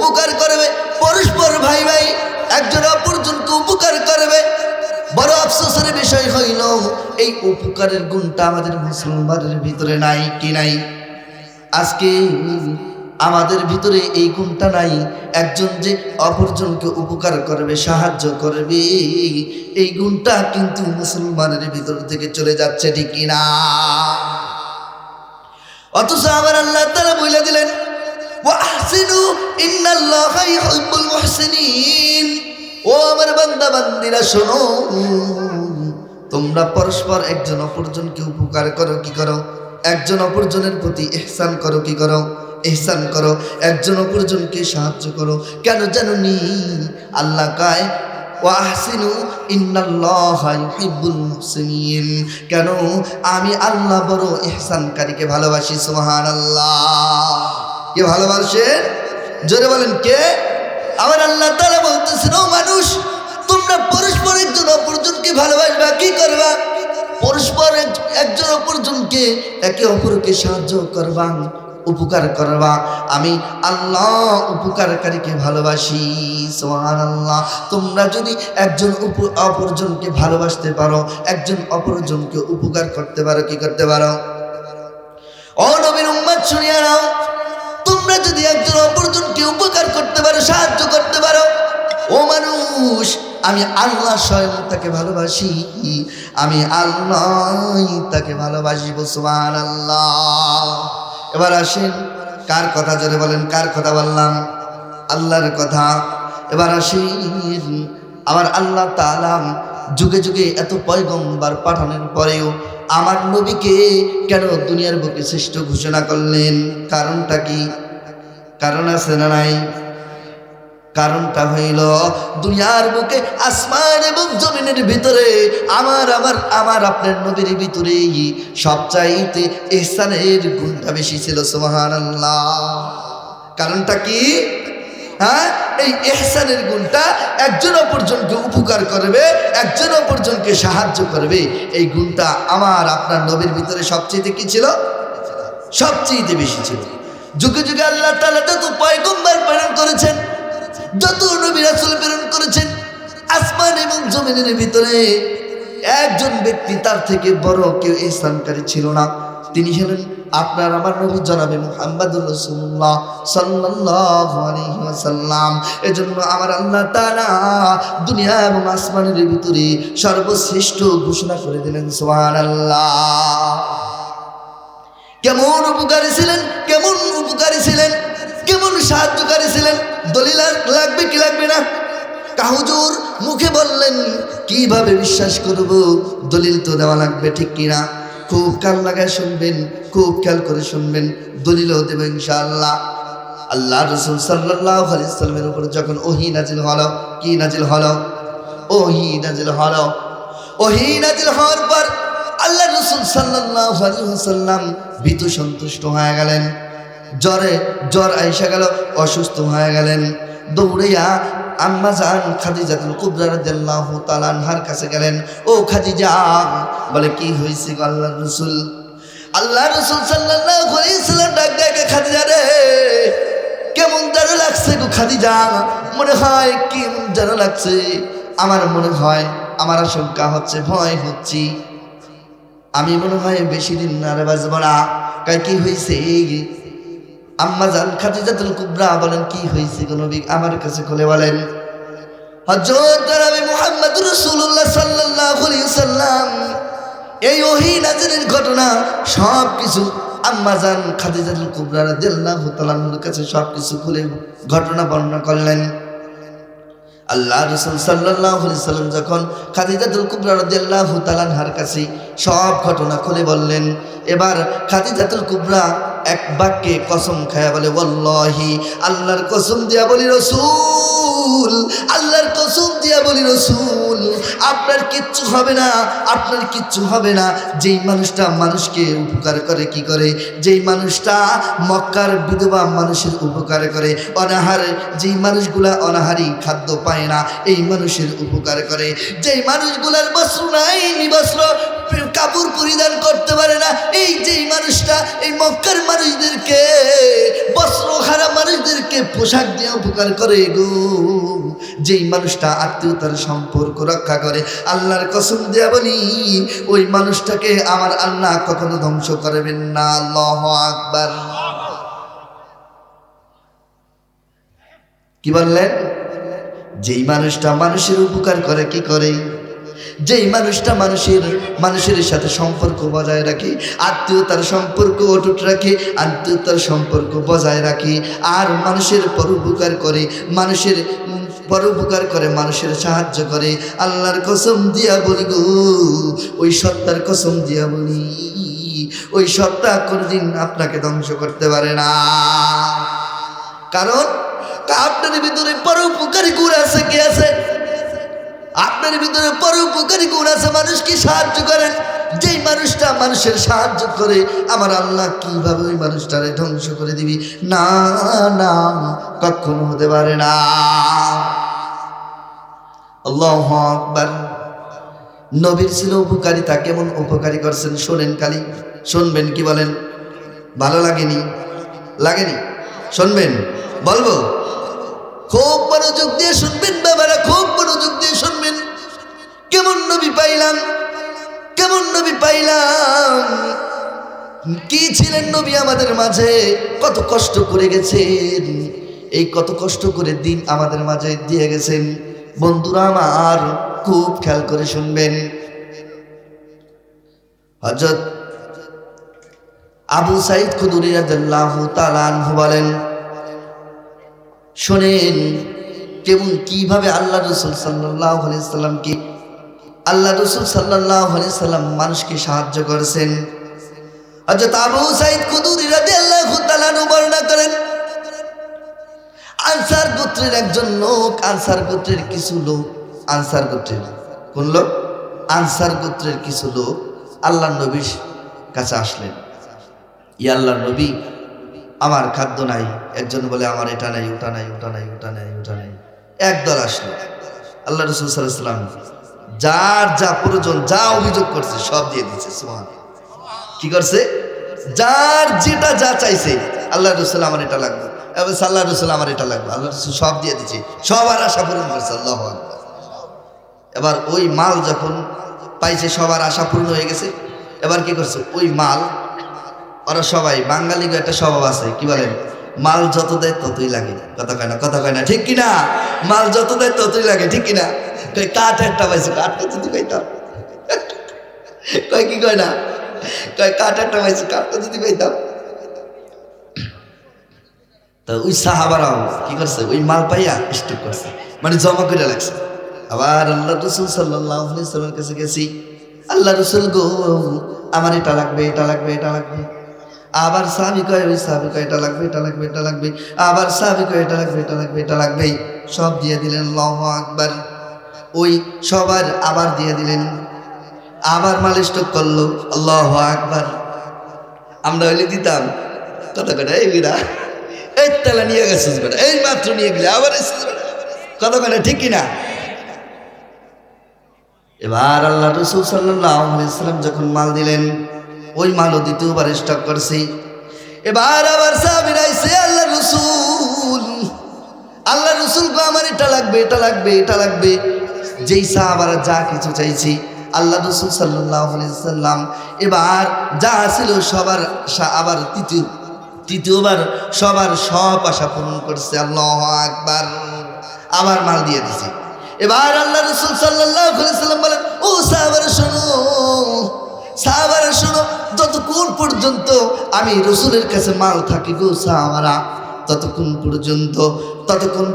উপকার করবে, পরস্পর ভাই ভাই একজন অপরজনকে উপকার করবে। বড় আফসোসের বিষয় হইল এই উপকারের গুণটা আমাদের মুসলমানের ভিতরে নাই। কি নাই? আজকে আমাদের ভিতরে এই গুণটা নাই। একজন যে অপরজনকে উপকার করবে, সাহায্য করবে, এই গুণটা কিন্তু মুসলমানের ভিতর থেকে চলে যাচ্ছে, ঠিক কিনা? অথচ আমার আল্লাহ তাআলা বলে দিলেন, ওয়া আহসিনু ইন্নাল্লাহা ইউহিব্বুল মুহসিনিন। ও আমার বান্দা বান্দিরা শোনো, তোমরা পরস্পর একজন অপরজনকে উপকার করো। কি করো? একজন অপরজনের প্রতি ইহসান করো। কি করো? ইহসান করো। একজন অপরজনকে সাহায্য করো। কেন জানোনি? আল্লাহ কয় ওয়া আহসিনু ইন্নাল্লাহা ইউহিব্বুল মুহসিনিন। কেন? আমি আল্লাহ বড় ইহসানকারীকে ভালোবাসি। সুবহানাল্লাহ। কে ভালোবাসে? জোরে বলেন কে? আমার আল্লাহ তাআলা বলতেছেন, ও মানুষ, তোমরা পরস্পর একজন অপরজনকে ভালোবাসবা। কি করবা? পরস্পর একজন অপরজনকে, একে অপরকে সাহায্য করবা, উপকার করবা। আমি আল্লাহ উপকারকারীকে ভালোবাসি। সুবহানাল্লাহ। তোমরা যদি একজন অপরজনকে ভালোবাসতে পারো, একজন অপরজনকে উপকার করতে পারো, কি করতে পারো? ও নবীর উম্মত শুনিয়া নাও, তোমরা যদি একজন অপরজনকে উপকার করতে পারো, সাহায্য করতে পারো, ও মানুষ, আমি আল্লাহ স্বয়ং তাকে ভালোবাসি। আমি আল্লাহ তাকে ভালোবাসি। সুবহানাল্লাহ। এবার আসেন, কার কথা? জোরে বলেন, কার কথা বললাম? আল্লাহর কথা। এবার আসেন, আমার আল্লাহ তাআলা যুগে যুগে এত পয়গম্বর পাঠানোর পরেও আমার নবীকে কেন দুনিয়ার বুকে শ্রেষ্ঠ ঘোষণা করলেন? কারণটা কি? কারণ আছে না নাই? কারণটা হইল, দুনিয়ার বুকে আসমান এবং জমিনের ভিতরে আমার আপনার নবীর ভিতরে সবচাইতে ইহসানের গুণটা বেশি ছিল। সুবহানাল্লাহ। কারণটা কি? হ্যাঁ, এই ইহসানের গুণটা, একজন অপরজনকে উপকার করবে, একজন অপরজনকে সাহায্য করবে, এই গুণটা আমার আপনার নবীর ভিতরে সবচেয়ে কি ছিল? সবচেয়ে বেশি ছিল। যুগে যুগে আল্লাহ তাআলা যত পয়গম্বর প্রেরণ করেছেন, যত নবী রাসূল প্রেরণ করেছেন, আসমান এবং জমিনের ভিতরে একজন ব্যক্তি তার থেকে বড় কেউ ইহসানকারী ছিল না। তিনি হলেন আপনার আমার নবী জনাবে মুহাম্মদুর রাসূলুল্লাহ সাল্লাল্লাহু আলাইহি ওয়াসাল্লাম। এজন্য আমার আল্লাহ তাআলা দুনিয়া এবং আসমানের ভিতরে সর্বশ্রেষ্ঠ ঘোষণা করে দিলেন। সুবহানাল্লাহ। কেমন উপকারী ছিলেন, কেমন উপকারী ছিলেন, কেমন সাহায্যকারী ছিলেন? দলিল লাগবে কি লাগবে না? হুজুর মুখে বললেন, কিভাবে বিশ্বাস করব? দলিল তো দেওয়া লাগবে, ঠিক কিনা? খুব কান লাগায় শুনবেন, খুব খেয়াল করে শুনবেন, দলিলও দেব ইনশাআল্লাহ। আল্লাহ রাসূল সাল্লাল্লাহু আলাইহি ওয়াসাল্লামের উপর যখন ওহী নাজিল হলো, কি নাজিল হলো? ওহী নাজিল হলো। ওহী নাজিল হওয়ার পর আল্লাহ রাসূল সাল্লাল্লাহু আলাইহি ওয়াসাল্লাম ভীত সন্তুষ্ট হয়ে গেলেন। জ্বর আইসা গেল, অসুস্থ হয়ে গেলেন। দৌড়াইয়া আম্মা জান খাদিজাতুল কুবরা রাদিয়াল্লাহু তাআলা আনহার কাছে গেলেন। ও খাদিজা, বলে কি হয়েছে গো আল্লাহর রাসূল? আল্লাহ রাসূল সাল্লাল্লাহু আলাইহি ওয়াসাল্লাম ডাক দেখে, খাদিজা রে, কেমন যেন লাগছে গো খাদিজা, মনে হয় কেমন যেন লাগছে। আমার মনে হয়, আমার আশঙ্কা হচ্ছে, ভয় হচ্ছে, আমি মনে হয় বেশি দিন আর বাঁচব না। কি হয়েছে? আম্মা জান খাদিজাতুল কুবরা বলেন, কি হয়েছে গো নবী, আমার কাছে খুলে বলেন। হযরত জনাবে মুহাম্মদুর রাসূলুল্লাহ সাল্লাল্লাহু আলাইহি ওয়াসাল্লাম এই ওহী নাজিলের ঘটনা সব কিছু আম্মা জান খাদিজাতুল কুবরা রাদিয়াল্লাহু তাআলার কাছে সব কিছু খুলে ঘটনা বর্ণনা করলেন। আল্লাহ রাসূল সাল্লাল্লাহু আলাইহি ওয়াসাল্লাম যখন খাদিজাতুল কুবরা রাদিয়াল্লাহু তাআলার কাছে সব ঘটনা খুলে বললেন, এবার খাদিজাতুল কুবরা এক বাক্যে কসম খায়া বলে, ওয়াল্লাহি, আল্লাহর কসম দিয়া বলি রাসূল, আল্লাহর কসম দিয়া বলি রাসূল, আপনার কিচ্ছু হবে না, আপনার কিচ্ছু হবে না। যেই মানুষটা মানুষকে উপকার করে, কি করে? যেই মানুষটা মক্কার বিধবা মানুষের উপকার করে, যেই মানুষগুলা অনাহারি খাদ্য পায় না, এই মানুষের উপকার করে, যেই মানুষগুলার বস্ত্র নাই, নিবস্ত্র কাপড় পরিধান করতে পারে না, এই যেই মানুষটা এই মক্কার মানুষদেরকে, বস্ত্র হারা মানুষদেরকে মানুষদেরকে পোশাক দিয়ে উপকার করে গো, যেই মানুষটা আত্মীয়তার সম্পর্ক রক্ষা করে, আল্লাহর কসম দিয়া বলি ওই মানুষটাকে আমার আল্লাহ কখনো ধ্বংস করবেন না। আল্লাহু আকবার। কি বললেন? যেই মানুষটা মানুষের উপকার করে, কি করে? যেই মানুষটা মানুষের সাথে সম্পর্ক বজায় রাখে, আত্মীয়তার সম্পর্ক অটুট রাখে, আত্মীয়তার সম্পর্ক বজায় রাখে, আর মানুষের পরোপকার করে, মানুষের সাহায্য করে, আল্লাহর কসম দিয়া বলি গো, ওই সত্তার কসম দিয়া বলি, ওই সত্তা কোনদিন আপনাকে ধ্বংস করতে পারে না। কারণ আপনার ভিতরে পরোপকারী গুণ আছে। কি আছে? আপনার ভিতরে পরোপকারী গুণ আছে, মানুষকে সাহায্য করেন। যেই মানুষটা মানুষের সাহায্য করে, আমার আল্লাহ কিভাবে ওই মানুষটারে ধ্বংস করে দিবি? না না, কখনো হতে পারে না। আল্লাহু আকবার। নবীর ছিল উপকারিতা, কেমন উপকারী করছেন শোনেন খালি, শুনবেন। কি বলেন? ভালো লাগেনি? শুনবেন? বলবো? খুব মনোযোগ দিয়ে শুনবেন বাবারা, খুব মনোযোগ দিয়ে শুনবেন। কেমন নবী পাইলাম, কি ছিলেন নবী আমাদের মাঝে, কত কষ্ট করে গেছেন, এই কত কষ্ট করে দিন আমাদের মাঝে দিয়ে গেছেন। বন্ধুরা আমার খুব খেয়াল করে শুনবেন। হযরত আবু সাঈদ খুদরি রাদিয়াল্লাহু তাআলা আনহু বলেন, শোনেন কিভাবে আল্লাহ রাসূল সাল্লাল্লাহু আলাইহি সাল্লাম মানুষকে সাহায্য করেছেন। হযরত আবু সাঈদ খুদরি রাদিয়াল্লাহু তাআলা আনহু বর্ণনা করেন, আনসার গোত্রের একজন লোক, আনসার গোত্রের কিছু লোক, আনসার গোত্রের কিছু লোক আল্লাহর নবীর কাছে আসলেন। ইয়া আল্লাহর নবী, আমার খাদ্য নাই। একজন বলে আমার এটা নাই, ওটা নাই, একদল আসলো। আল্লাহ রাসূল সাল্লাল্লাহু আলাইহি ওয়াসাল্লাম যার যা প্রয়োজন, যা অভিযোগ করছে সব দিয়ে দিচ্ছে। সুবহানাল্লাহ। কি করছে? যার যেটা যা চাইছে, আল্লাহ রাসূল আমার এটা লাগবে, আল্লাহ রাসূল আমার এটা লাগবে, আল্লাহ রাসূল সব দিয়ে দিচ্ছে, সবার আশা পূরণ করছে। আল্লাহু আকবার। এবার ওই মাল যখন পাইছে, সবার আশা পূর্ণ হয়ে গেছে, এবার কি করছে? ওই মাল ওরা সবাই, বাঙালি একটা স্বভাব আছে, কি বলেন? মাল যত দেয় ততই লাগে। কথা কয় না, ঠিক কিনা? মাল যত দেয় ততই লাগে, ঠিক কিনা? কাঠ একটা পাইছে, কাঠটা যদি পাইতাম, কি কয় না, কাঠ একটা পাইছে, কাঠটা যদি পাইতাম। তো ওই সাহাবারাও কি করছে? ওই মাল পাইয়া স্টক করছে, মানে জমা করে রাখছে। আবার আল্লাহ রাসূল সাল্লাল্লাহু আলাইহি ওয়াসাল্লামের কাছে গেছি, আল্লাহ রাসূল গো, আমার এটা লাগবে। আবার সাহাবী কয়, ওই সাহাবী কয় এটা লাগবে। আবার সাহাবী কয় এটা লাগবে। সব দিয়ে দিলেন। আল্লাহু আকবার। ওই সবার আবার দিয়ে দিলেন, আবার মাল স্টক করলো। আল্লাহু আকবার। আমরা হইলে দিতাম, কথা কয় না, এই তালা নিয়ে গেছিস বেটা, এই মাত্র নিয়ে গেলে আবার কথা কয় না, ঠিক কিনা? এবার আল্লাহ রাসূল সাল্লাল্লাহু আলাইহি ওয়াসাল্লাম যখন মাল দিলেন, ওই মালও দ্বিতীয়বার স্টক করছে। এবার আবার সাহাবীরা আইছে, আল্লাহ রাসূল গো, আমার এটা লাগবে। যেই সাহাবারা যা কিছু চাইছি, আল্লাহ রাসূল সাল্লাল্লাহু আলাইহি ওয়াসাল্লাম এবার যা ছিল সবার আবার তৃতীয়বার সবার সব আশা পূরণ করছে। আল্লাহু আকবার। আবার মাল দিয়ে দিছে। এবার আল্লাহ রাসূল সাল্লাল্লাহু আলাইহি ওয়াসাল্লাম বলেন, ও সাহাবারা শোনো, যতক্ষণ পর্যন্ত আমি রাসূলের কাছে মাল থাকি গো সাহাবারা, ততক্ষণ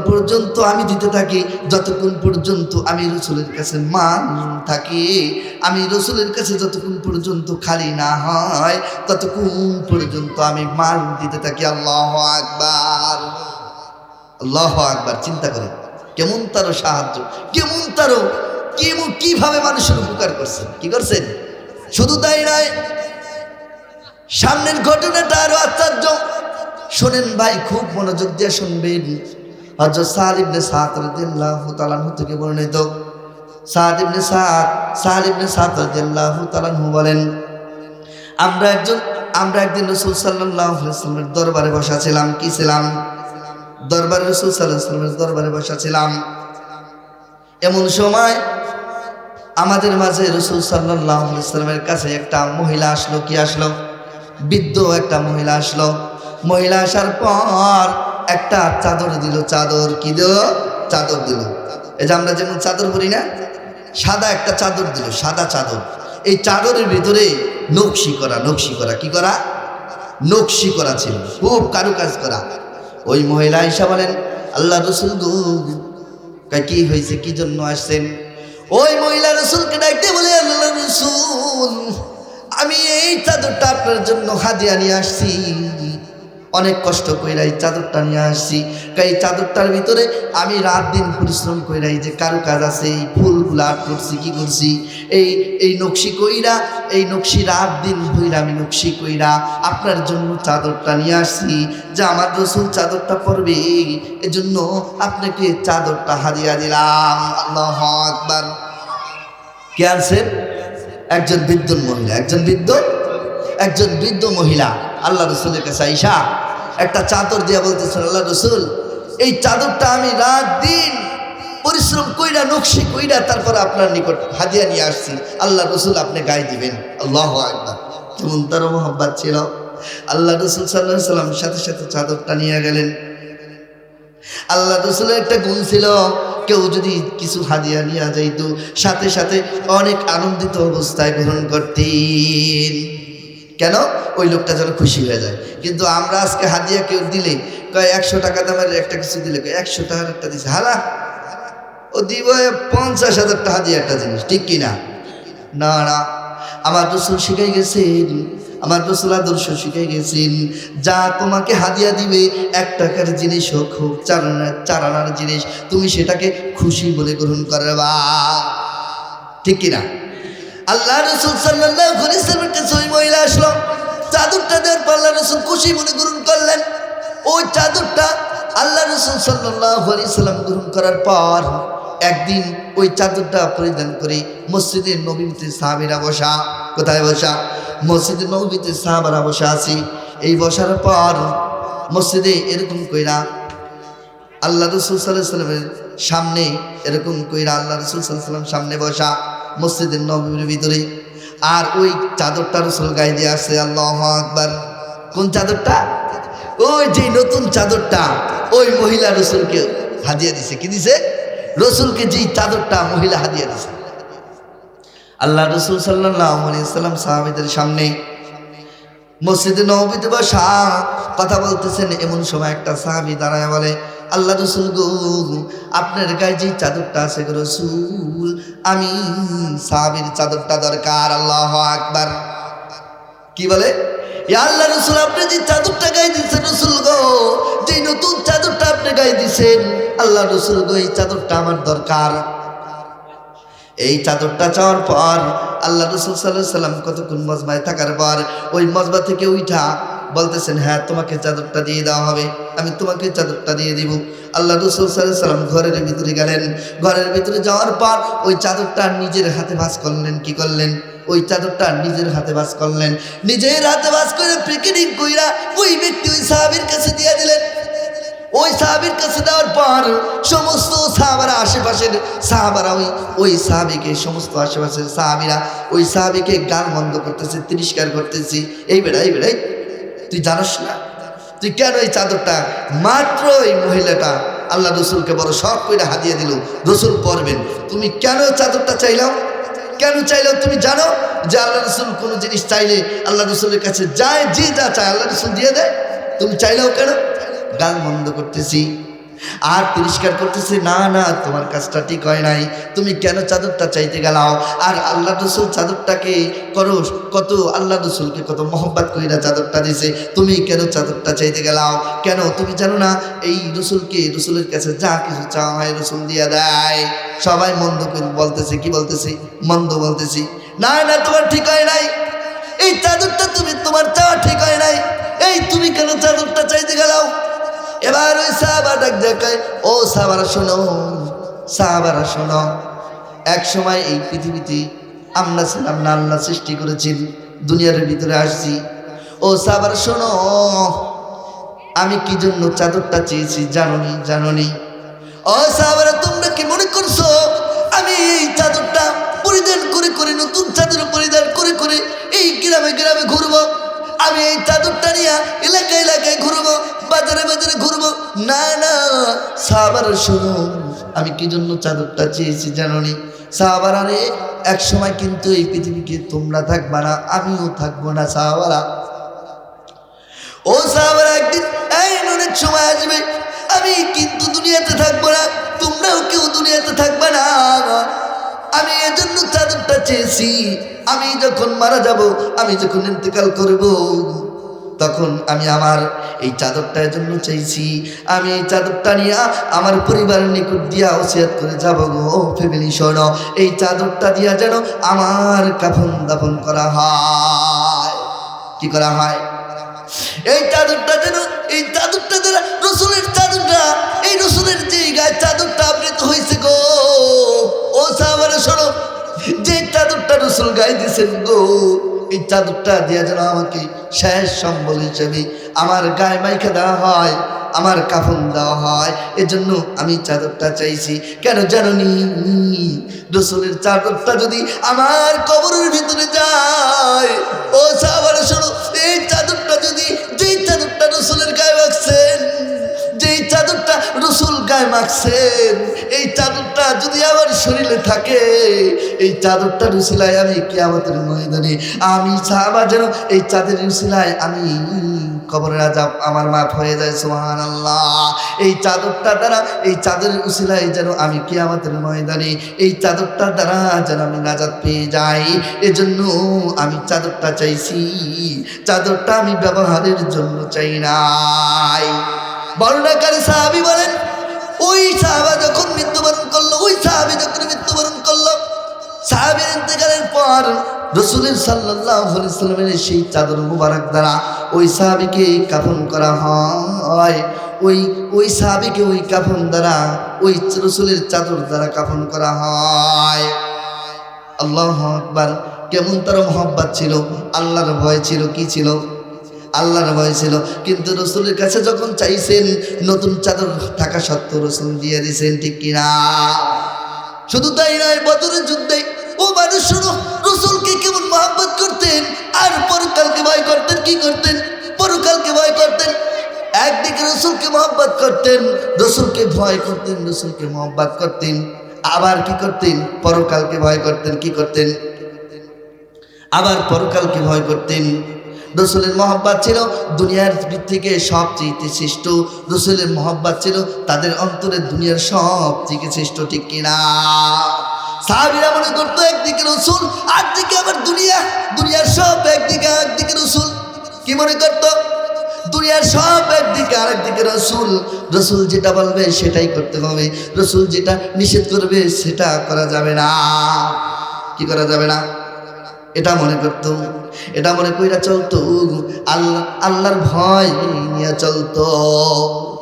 পর্যন্ত আমি দিতে থাকি, যতক্ষণ পর্যন্ত আমি রাসূলের কাছে মাল থাকি, আমি রাসূলের কাছে যতক্ষণ পর্যন্ত খালি না হয়, ততক্ষণ পর্যন্ত আমি মাল দিতে থাকি। আল্লাহু আকবার। চিন্তা করেন কেমন তারও সাহায্য, কিভাবে মানুষের উপকার করছেন, কি করছেন। শুধু তাই নয়, সামনের ঘটনাটা আরো আশ্চর্য। শোনেন ভাই, খুব মনোযোগ দিয়ে শুনবেন। হযরত সাহল ইবনে সাদ রাদিয়াল্লাহু তাআলা আনহু থেকে বর্ণিত, সাহল ইবনে সাদ রাদিয়াল্লাহু তাআলা আনহু বলেন, আমরা একদিন রাসূল সাল্লাল্লাহু আলাইহি ওয়াসাল্লামের দরবারে বসা ছিলাম। কি ছিলাম? দরবারে রাসূল সাল্লাল্লাহু আলাইহি ওয়াসাল্লামের দরবারে বসা ছিলাম। এমন সময় আমাদের মাঝে রাসূল সাল্লাল্লাহু আলাইহি ওয়াসাল্লামের কাছে একটা মহিলা আসলো। কি আসলো? বৃদ্ধ একটা মহিলা আসলো। মহিলা আসার পর একটা চাদর দিল। চাদর কি দিল? চাদর দিল। এই যে আমরা যেমন চাদর পরি না, সাদা একটা চাদর দিল, সাদা চাদর। এই চাদরের ভিতরে নকশি করা, নকশি করা, কি করা? নকশি করা ছিল, খুব কারুকাজ করা। ওই মহিলা আয়েশা বলেন, আল্লাহ রাসূল গো, কি হয়েছে, কি জন্য আসছেন? ওই মহিলা রাসূলকে ডাকতে বলে, আল্লাহ রাসূল, আমি এই চাদরটা আপনার জন্য হাদিয়া নিয়ে আসছি। অনেক কষ্ট কইরা এই চাদরটা নিয়ে আসছি। এই চাদরটার ভিতরে আমি রাত দিন পরিশ্রম কইরা এই যে কারুকাজ আছে, এই ফুলগুলো আর্ট করছি, কি করছি, এই নকশি কইরা, এই নকশি রাত দিন ভইরা আমি নকশি কইরা আপনার জন্য চাদরটা নিয়ে আসছি, যে আমার রাসূল চাদরটা পরবে, এজন্য আপনাকে চাদরটা হাদিয়া দিলাম। আল্লাহু আকবার। কে আনছেন? একজন বৃদ্ধ মহিলা, একজন বৃদ্ধ মহিলা আল্লাহ রাসূলের কাছে আইসা একটা চাদর দিয়া বলতেছেন, আল্লাহ রাসূল, এই চাদরটা আমি রাত দিন পরিশ্রম কইরা নকশি কইরা তারপর আপনার নিকট হাদিয়া নিয়ে আসছি, আল্লাহ রাসূল আপনি গায়ে দিবেন। আল্লাহু আকবার। কেমন তার মহব্বত ছিল। আল্লাহ রাসূল সাল্লাল্লাহু আলাইহি ওয়াসাল্লাম সাথে সাথে চাদরটা নিয়ে গেলেন। আল্লাহ রাসূলের একটা গুণ ছিল, কেউ যদি কিছু হাদিয়া নিয়ে যাইতো সাথে সাথে অনেক আনন্দিত অবস্থায় গ্রহণ করতেন। কেন? ওই লোকটা যেন খুশি হয়ে যায়। কিন্তু আমরা আজকে হাদিয়া কেউ দিলে কয় 100 টাকা দামের একটা কিছু দিলে কয় 100 টাকার একটা দিছে, হালা ও দিব 50,000 টাকা হাদিয়া একটা জিনিস, ঠিক কিনা? না না, আমার রাসূল শিখাই গেছেন, আমার রাসূল আদর্শ শিখাই গেছেন, যা তোমাকে হাদিয়া দিবে 1 টাকার জিনিস হোক, হোক 4 আনার জিনিস, তুমি সেটাকে খুশি বলে গ্রহণ করবা, ঠিক কিনা? আল্লাহ রাসূল সাল্লাল্লাহু আলাইহি ওয়াসাল্লামের কাছে ওই মহিলা আসলো। চাদরটা দেওয়ার পর আল্লাহ রাসূল খুশি মনে গ্রহণ করলেন। ওই চাদরটা আল্লাহ রাসূল সাল্লাল্লাহু আলাইহি ওয়াসাল্লাম গ্রহণ করার পর একদিন ওই চাদরটা পরিধান করে মসজিদে নববীতে সাহাবীরা বসা। কোথায় বসা? মসজিদে নববীতে সাহাবারা বসা আছে। এই বসার পর মসজিদে এরকম কইরা আল্লাহ রাসূল সাল্লাল্লাহু আলাইহি ওয়াসাল্লামের সামনে, এরকম কইরা আল্লাহ রাসূল সাল্লাল্লাহু আলাইহি ওয়াসাল্লাম সামনে বসা মসজিদের নববীর ভিতরে, আর ওই চাদরটা রাসূল গায়ে দিয়ে আসছে। আল্লাহু আকবার। কোন চাদরটা? ওই যে নতুন চাদরটা ওই মহিলা রাসূলকে হাদিয়া দিছে। কি দিছে? রাসূলকে যেই চাদরটা মহিলা হাদিয়া দিছে। আল্লাহ রাসূল সাল্লাল্লাহু আলাইহি ওয়াসাল্লাম সাহাবীদের সামনে মসজিদে নববীতে বসা কথা বলতেছেন। এমন সময় একটা সাহাবী দাঁড়ায় বলে, আল্লাহ রাসূল গো, আপনার গায়ে যে চাদরটা আছে গো রাসূল, আমি সাহাবীর চাদরটা দরকার। আল্লাহু আকবার। কি বলে? ইয়া আল্লাহ রাসূল, আপনি যে চাদরটা গায়ে দিয়েছেন রাসূল গো, যে নতুন চাদরটা আপনি গায়ে দিয়েছেন, আল্লাহ রাসূল গো, এই চাদরটা আমার দরকার। এই চাদরটা চাওয়ার পর আল্লাহ রাসূল সাল্লাল্লাহু আলাইহি ওয়াসাল্লাম কতক্ষণ মজমায় থাকার পর ওই মজমা থেকে উঠা বলতেছেন, হ্যাঁ তোমাকে চাদরটা দিয়ে দেওয়া হবে, আমি তোমাকে চাদরটা দিয়ে দিব। আল্লাহ রাসূল সাল্লাল্লাহু আলাইহি ওয়াসাল্লাম ঘরের ভিতরে গেলেন। ঘরের ভিতরে যাওয়ার পর ওই চাদরটা নিজের হাতে ভাঁজ করলেন। কি করলেন? ওই চাদরটা নিজের হাতে ভাঁজ করলেন। নিজের হাতে ভাঁজ করে প্যাকেটিং কইরা ওই ব্যক্তি ওই সাহাবীর কাছে দিয়ে দিলেন। ওই সাহাবীর কাছে দেওয়ার পর সমস্ত সাহাবারা, আশেপাশের সাহাবারা ওই সাহাবীকে, সমস্ত আশেপাশের সাহাবীরা ওই সাহাবীকে গাল বন্ধ করতেছে, তিরস্কার করতেছে। এই বেড়াই তুই জানোস না, তুই কেন এই চাদরটা মাত্র এই মহিলাটা আল্লাহ রাসূলকে বড় শখ করে হাদিয়া দিল, রাসূল পরবেন, তুমি কেন চাদরটা চাইলাও? কেন চাইলেও? তুমি জানো যে আল্লাহ রাসূল কোনো জিনিস চাইলে আল্লাহ রাসূলের কাছে যায়, যে যা চায় আল্লাহ রাসূল দিয়ে দেয়, তুমি চাইলেও কেন? গাল বন্ধ করতেছি আর তিরস্কার করতেছি, না না তোমার কাজটা ঠিক হয় নাই, তুমি কেন চাদরটা চাইতে গেলাও? আর আল্লাহ রাসূল চাদরটাকে কত আল্লাহ রাসূলকে কত মহব্বত কইরা চাদরটা দিছে, তুমি কেন চাদরটা চাইতে গেলাও? কেন তুমি জানো না এই রাসূলের কাছে যা কিছু চাওয়া হয় রাসূল দিয়া দেয়? সবাই মন্দ বলতেছে। কি বলতেছি? মন্দ বলতেছি। না না তোমার ঠিক হয় নাই, এই চাদরটা তোমার চাওয়া ঠিক হয় নাই, এই তুমি কেন চাদরটা চাইতে গেলাও? এবার ওই সাহাবা ডাক দেখায়, ও সাহাবারা শোনো, এক সময় এই পৃথিবীতে আমরা ছিলাম না, আল্লাহ সৃষ্টি করেছেন, দুনিয়ার ভিতরে আসছি। ও সাহাবারা শোনো, আমি কি জন্য চাদরটা চেয়েছি জানোনি? জানোনি? ও সাহাবারা, তোমরা কি মনে করছো আমি এই চাদরটা পরিধান করে করে, নতুন চাদর পরিধান করে করে এই গ্রামে গ্রামে ঘুরবো? আমি এই চাদরটা নিয়ে এলাকায় এলাকায় ঘুরবো, বাজারে বাজারে ঘুরবো? না না সাহাবারা, শোনো, আমি কি জন্য চাদরটা চেয়েছি জানোনি? সাহাবারা রে, এক সময় কিন্তু এই পৃথিবীকে তোমরা থাকবা না, আমিও থাকবো না। সাহাবারা, ও সাহাবারা, একদিন অনেক সময় আসবে, আমি কিন্তু দুনিয়াতে থাকবো না, তোমরাও কেউ দুনিয়াতে থাকবে না। আমি এজন্য চাদরটা চেয়েছি, আমি যখন মারা যাব, আমি যখন ইন্তেকাল করব, তখন আমি আমার এই চাদরটা এজন্য চাইছি, আমি এই চাদরটা নিয়ে আমার পরিবারের নিকট দিয়া ওসিয়ত করে যাব গো ফ্যামিলি, শোনো, এই চাদরটা দিয়া যেন আমার কাফন দাফন করা হয়। কি করা হয়? এই চাদরটা যেন, এই চাদরটা যেন রসুলের চাদরটা, এই রসুলের যে গায়ে চাদরটা আবৃত হয়েছে গো, ও সাহাবারা শোনো, যে চাদরটা রসুল গায়ে দিয়েছেন গো, এই চাদরটা দিয়া যেন আমাকে শেষ সম্বল হিসেবে আমার গায়ে মাইখা দেওয়া হয়, আমার কাফন দেওয়া হয়। এজন্য আমি চাদরটা চাইছি। কেন জানোনি? রসুলের চাদরটা যদি আমার কবরের ভিতরে যায়, ও সাহাবারা শোনো, এই চাদরটা যদি, যেই চাদরটা রসুলের গায়ে মাখছেন, যেই চাদরটা রসুল গায়ে মাখছেন, এই চাদরটা যদি আমার শরীরে থাকে, এই চাদরটা রুসিলায় আমি কিয়ামতের ময়দানে আমি সাহাবা যেন এই চাঁদের রুসিলায় আমি কবরের আযাব আমার মাফ হয়ে যায়। সুবহানাল্লাহ। এই চাদরটা দ্বারা, এই চাদরের উসিলায় যেন আমি কিয়ামতের ময়দানে এই চাদরটা দ্বারা যেন আমি নাজাত পেয়ে যাই। এজন্য আমি চাদরটা চাইছি, চাদরটা আমি ব্যবহারের জন্য চাই নাই। বর্ণনাকারী সাহাবী বলেন, ওই সাহাবা যখন মৃত্যুবরণ করলো, ওই সাহাবী যখন মৃত্যুবরণ করলো, সাহাবীর ইন্তেকালের পর রাসূলুল্লাহ সাল্লাল্লাহু আলাইহি ওয়াসাল্লামের সেই চাদর মুবারক দ্বারা ওই সাহাবীকে কাফন করা হয়। ওই সাহাবীকে ওই কাফন দ্বারা, ওই রাসূলের চাদর দ্বারা কাফন করা হয়। আল্লাহু আকবার। কেমন তার মহব্বত ছিল, আল্লাহর ভয় ছিল। কি ছিল? আল্লাহর ভয় ছিল। কিন্তু রসুলের কাছে যখন চাইছেন, নতুন চাদর থাকা সত্ত্বেও রসুল দিয়ে দিয়েছেন। ঠিক কিনা? শুধু তাই নয়, বদরের যুদ্ধে ও মানুষ শোনো, রসুলকে কেমন মহব্বত করতেন, আর পরকালকে ভয় করতেন। কি করতেন? পরকালকে ভয় করতেন। একদিকে রসুলকে মহব্বত করতেন, রসুলকে ভয় করতেন, রসুলকে মহব্বত করতেন, আবার কি করতেন? পরকালকে ভয় করতেন। কি করতেন? আবার পরকালকে ভয় করতেন। রসুলের মহব্বত ছিল দুনিয়ার থেকে সবচেয়ে শ্রেষ্ঠ। রসুলের মহব্বত ছিল তাদের অন্তরে দুনিয়ার সবচেয়ে শ্রেষ্ঠ। ঠিক কিনা? সাহাবীরা মনে করতো একদিকে রসুল, আরেকদিকে আবার দুনিয়া, দুনিয়ার সব একদিকে, একদিকে রসুল। কি মনে করতো? দুনিয়ার সব একদিকে, আরেকদিকে রসুল। রসুল যেটা বলবে সেটাই করতে হবে, রসুল যেটা নিষেধ করবে সেটা করা যাবে না। কি করা যাবে না? এটা মনে করতো, এটা মনে কইরা চলতো। আল্লাহর ভয় নিয়ে চলতো।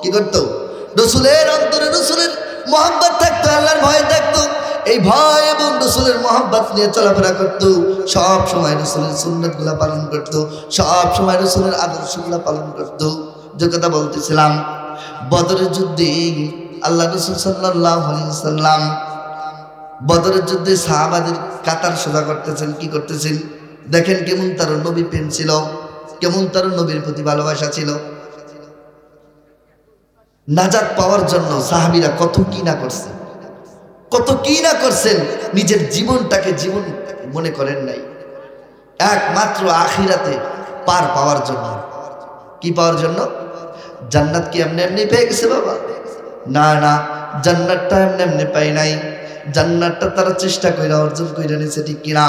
কি করতো? রসুলের অন্তরে রসুলের মহব্বত থাকতো, আল্লাহর ভয় থাকতো। এই ভয় এবং রসুলের মহব্বত নিয়ে চলাফেরা করতো। সব সময় রসুলের সুন্নতগুলা পালন করতো, সব সময় রসুলের আদর্শগুলা পালন করতো। যে কথা বলতেছিলাম, বদরের যুদ্ধে আল্লাহ রসুল সাল্লাল্লাহু আলাইহি ওয়াসাল্লাম বদরের যুদ্ধে সাহাবাদের কাতার সোজা করতেছেন। কি করতেছেন? দেখেন কেমন তার নবী প্রেম ছিল, কেমন তার নবীর প্রতি ভালোবাসা ছিল। নাজাত পাওয়ার জন্য সাহাবীরা কত কি না করছে, কত কি না করছেন। নিজের জীবনটাকে জীবন মনে করেন নাই, একমাত্র আখিরাতে পার পাওয়ার জন্য। কি পাওয়ার জন্য? জান্নাত কি এমনি এমনি পেয়ে গেছে বাবা? না না, জান্নাতটা এমনি এমনি পাই নাই। জান্নাতটা তারা চেষ্টা করে অর্জন করে নিয়েছে। ঠিক কিনা?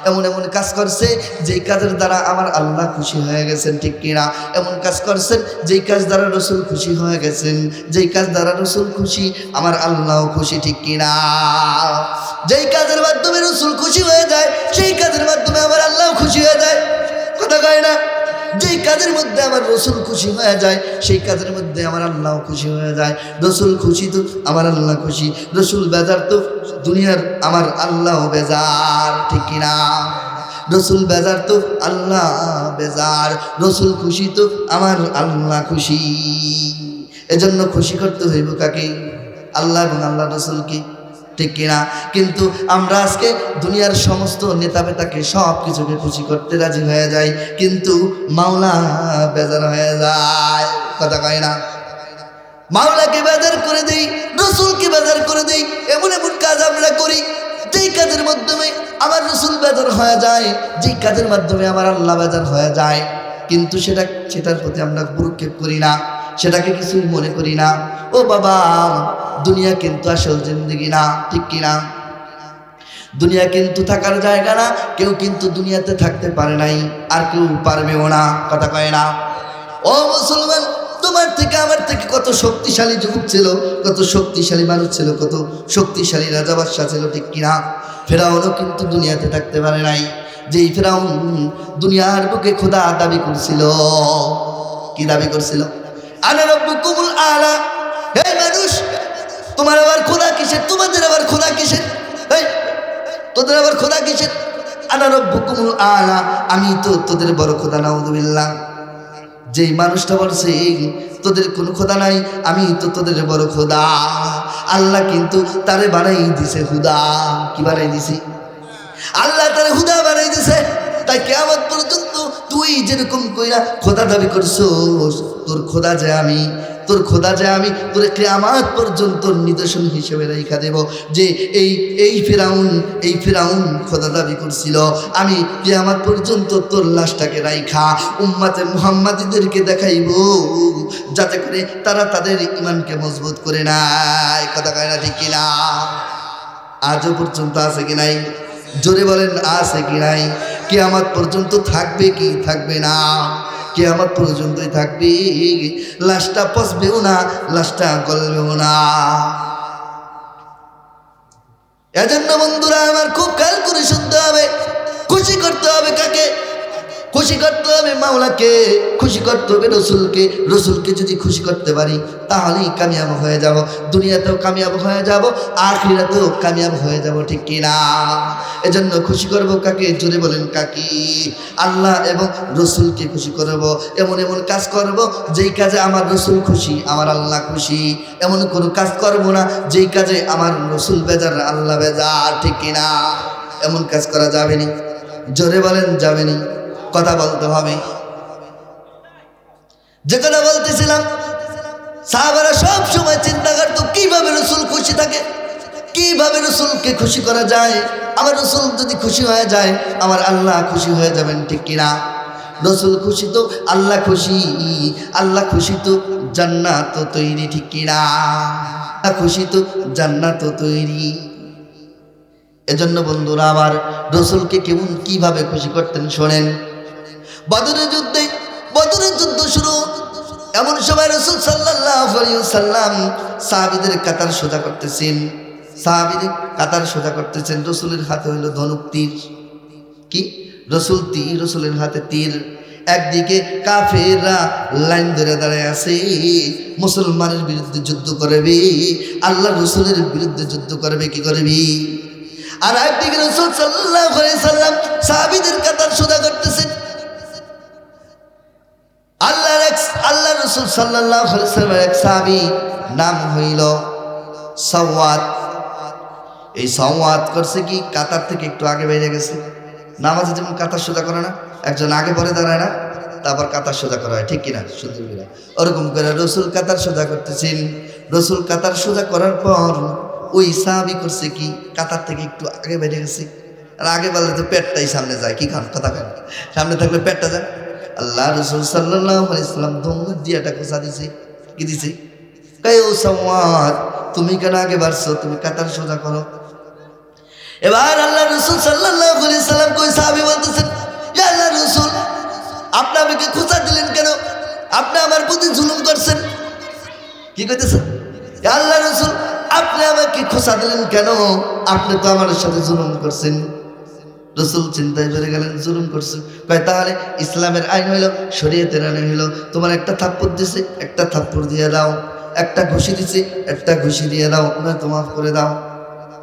এমন এমন কাজ করছে যেই কাজের দ্বারা আমার আল্লাহ খুশি হয়ে গেছেন। ঠিক কিনা? এমন কাজ করছেন যেই কাজ দ্বারা রসুল খুশি হয়ে গেছেন, যেই কাজ দ্বারা রসুল খুশি আমার আল্লাহ খুশি। ঠিক কিনা? যেই কাজের মাধ্যমে রসুল খুশি হয়ে যায়, সেই কাজের মাধ্যমে আমার আল্লাহ খুশি হয়ে যায়। কথা কয় না? যেই কাজের মধ্যে আমার রসুল খুশি হয়ে যায়, সেই কাজের মধ্যে আমার আল্লাহ খুশি হয়ে যায়। রসুল খুশি তো আমার আল্লাহ খুশি, রসুল বেজার তো দুনিয়ার আমার আল্লাহ বেজার। ঠিক কিনা? রসুল বেজার তো আল্লাহ বেজার, রসুল খুশি তো আমার আল্লাহ খুশি। এজন্য খুশি করতে হইব কাকে? আল্লাহ এবং আল্লাহ রসুলকে, ঠিক কিনা? কিন্তু আমরা আজকে দুনিয়ার সমস্ত নেতা বেতাকে সব কিছুকে খুশি করতে রাজি হয়ে যাই, কিন্তু মাওলা বেজার হয়ে যায়। কথা কয় না? মাওলাকে বেজার করে দেই, রসুলকে বেজার করে দেই। এমন এমন কাজ আমরা করি যেই কাজের মাধ্যমে আমার রসুল বেজার হয়ে যায়, যেই কাজের মাধ্যমে আমার আল্লাহ বেজার হয়ে যায়, কিন্তু সেটার প্রতি আমরা ভ্রুক্ষেপ করি না, সেটাকে কিছুই মনে করি না। ও বাবা, দুনিয়া কিন্তু আসল জিন্দেগি না, ঠিক কিনা? দুনিয়া কিন্তু থাকার জায়গা না। কেউ কিন্তু দুনিয়াতে থাকতে পারে নাই, আর কেউ পারবেও না। কথা কয় না? ও মুসলমান, তোমার থেকে আমার থেকে কত শক্তিশালী যুগ ছিল, কত শক্তিশালী মানুষ ছিল, কত শক্তিশালী রাজা বাদশা ছিল, ঠিক কিনা? ফেরাউনও কিন্তু দুনিয়াতে থাকতে পারে নাই। যেই ফেরাউন দুনিয়ার বুকে খোদা দাবি করছিল। কি দাবি করছিল? আনা রাব্বুকুমুল আলা। হে মানুষ, তোমার আবার খোদা কিসের? তোমাদের আবার খোদা কিসের? তোদের আবার খোদা কিসের? আনা রাব্বুকুমুল আলা, আমি তো তোদের বড় খোদা। নাউযুবিল্লাহ। যেই মানুষটা বলছে তোদের কোনো খোদা নাই, আমি তো তোদের বড় খোদা। আল্লাহ কিন্তু তারে বানাই দিছে হুদা। কি বানাই দিছে? আল্লাহ তারে হুদা বানাই দিছে। তাই কিয়ামত পর্যন্ত তুই যেরকম কইরা খোদা দাবি করছস, তোর খোদা যে আমি, তোর খোদা যে আমি, তোর কিয়ামত পর্যন্ত নিদর্শন হিসেবে রেখা দেব যে এই ফিরাউন খোদা দাবি করছিল। আমি কিয়ামত পর্যন্ত তোর লাশটাকে রাইখা উম্মতে মুহাম্মাদীদেরকে দেখাইব, যাতে করে তারা তাদের ঈমানকে মজবুত করে নেয়। কথা কয় না, ঠিক কিনা? আজও পর্যন্ত আছে কি নাই? জোরে বলেন, আছে কি নাই? কিয়ামত পর্যন্ত থাকবে কি থাকবে না? কিয়ামত পর্যন্তই থাকবে। লাশটা পচবেও না, লাশটা গলবেও না। এজন্য বন্ধুরা আমার, খুব খেয়াল করে শুনতে হবে। খুশি করতে হবে কাকে? খুশি করতে হবে মাওলাকে, খুশি করতে হবে রসুলকে। রসুলকে যদি খুশি করতে পারি তাহলেই কামিয়াব হয়ে যাব। দুনিয়াতেও কামিয়াব হয়ে যাব, আখিরাতেও কামিয়াব হয়ে যাব, ঠিক কিনা? এজন্য খুশি করব কাকে? জোরে বলেন কাকে? আল্লাহ এবং রসুলকে খুশি করব। এমন এমন কাজ করব যেই কাজে আমার রসুল খুশি, আমার আল্লাহ খুশি। এমন কোনো কাজ করব না যেই কাজে আমার রসুল বেজার, আল্লাহ বেজার, ঠিক কিনা? এমন কাজ করা যাবে না। জোরে বলেন, যাবে না? কথা বলতে হবে। যে কথা বলতেছিলাম, সাহাবারা সব সময় চিন্তা করতো কিভাবে রসুল খুশি থাকে, কিভাবে রসুলকে খুশি করা যায়। আমার রসুল যদি খুশি হয়ে যায়, আমার আল্লাহ খুশি হয়ে যাবেন, ঠিক কিনা? রসুল খুশি তো আল্লাহ খুশি, আল্লাহ খুশি তো জান্নাত তৈরি, ঠিক কিনা? খুশি তো জান্নাত তৈরি। এজন্য বন্ধুরা আমার, রসুলকে কেমন কিভাবে খুশি করতেন শোনেন। বদরের যুদ্ধ শুরু। এমন সময় রাসূল সাল্লাল্লাহু আলাইহি ওয়াসাল্লাম সাহাবীদের কাতার সোজা করতেছেন। রসুলের হাতে হইল ধনুক, তীর। কি? রসুলের হাতে তীর। একদিকে কাফেররা লাইন ধরে দাঁড়ায় আছে, মুসলমানের বিরুদ্ধে যুদ্ধ করবে, আল্লাহ রসুলের বিরুদ্ধে যুদ্ধ করবে। কি করবি? আর একদিকে রাসূল সাল্লাল্লাহু আলাইহি ওয়াসাল্লাম সাহাবীদের কাতার সোজা করতেছেন। আল্লাহ রসুল সাল্লাল্লাহু আলাইহি ওয়াসাল্লামের এক সাহাবী, নাম হইল সাওয়াদ। এই সাওয়াদ করছে কি, কাতার থেকে একটু আগে বেরিয়ে গেছে। নামাজে যেমন কাতার সোজা করে না, একজন আগে পরে দাঁড়ায় না, তারপর কাতার সোজা করা হয়, ঠিক কিনা? সুন্দর করে ওরকম করে রসুল কাতার সোজা করতেছেন। রসুল কাতার সোজা করার পর ওই সাহাবী করছে কি, কাতার থেকে একটু আগে বেরিয়ে গেছে। আর আগে বললে তো পেটটাই সামনে যায়। কি খান? কথা কেন? সামনে থাকলে পেটটা যায়। আল্লাহ রসুল সাল্লাল্লাহু আলাইহি ওয়াসাল্লাম ধমক দিয়ে একটা খোঁচা দিছে। কি দিছে? কয়, ও সাওয়াদ, তুমি কেন আগে বাড়ছো? তুমি কাতার সোজা করো। এবার আল্লাহ রসুল সাল্লাল্লাহু আলাইহি ওয়াসাল্লাম কই সাহাবী বলতেছেন, ইয়া আল্লাহ রসুল, আপনি আমাকে খোঁচা দিলেন কেন? আপনি আমার প্রতি জুলুম করছেন। কি কইতেছেন? ইয়া আল্লাহ রসুল, আপনি আমাকে খোঁচা দিলেন কেন? আপনি তো আমার সাথে জুলুম করছেন। রসুল চিন্তায় পড়ে গেলেন, জুলুম করছে। কয়, তাহলে ইসলামের আইন হইল, শরীয়তের আইন হইল, তোমার একটা থাপ্পড় দিছে, একটা থাপ্পড় দিয়ে দাও। একটা ঘুষি দিছে, একটা ঘুষি দিয়ে দাও, নয়তো মাফ করে দাও।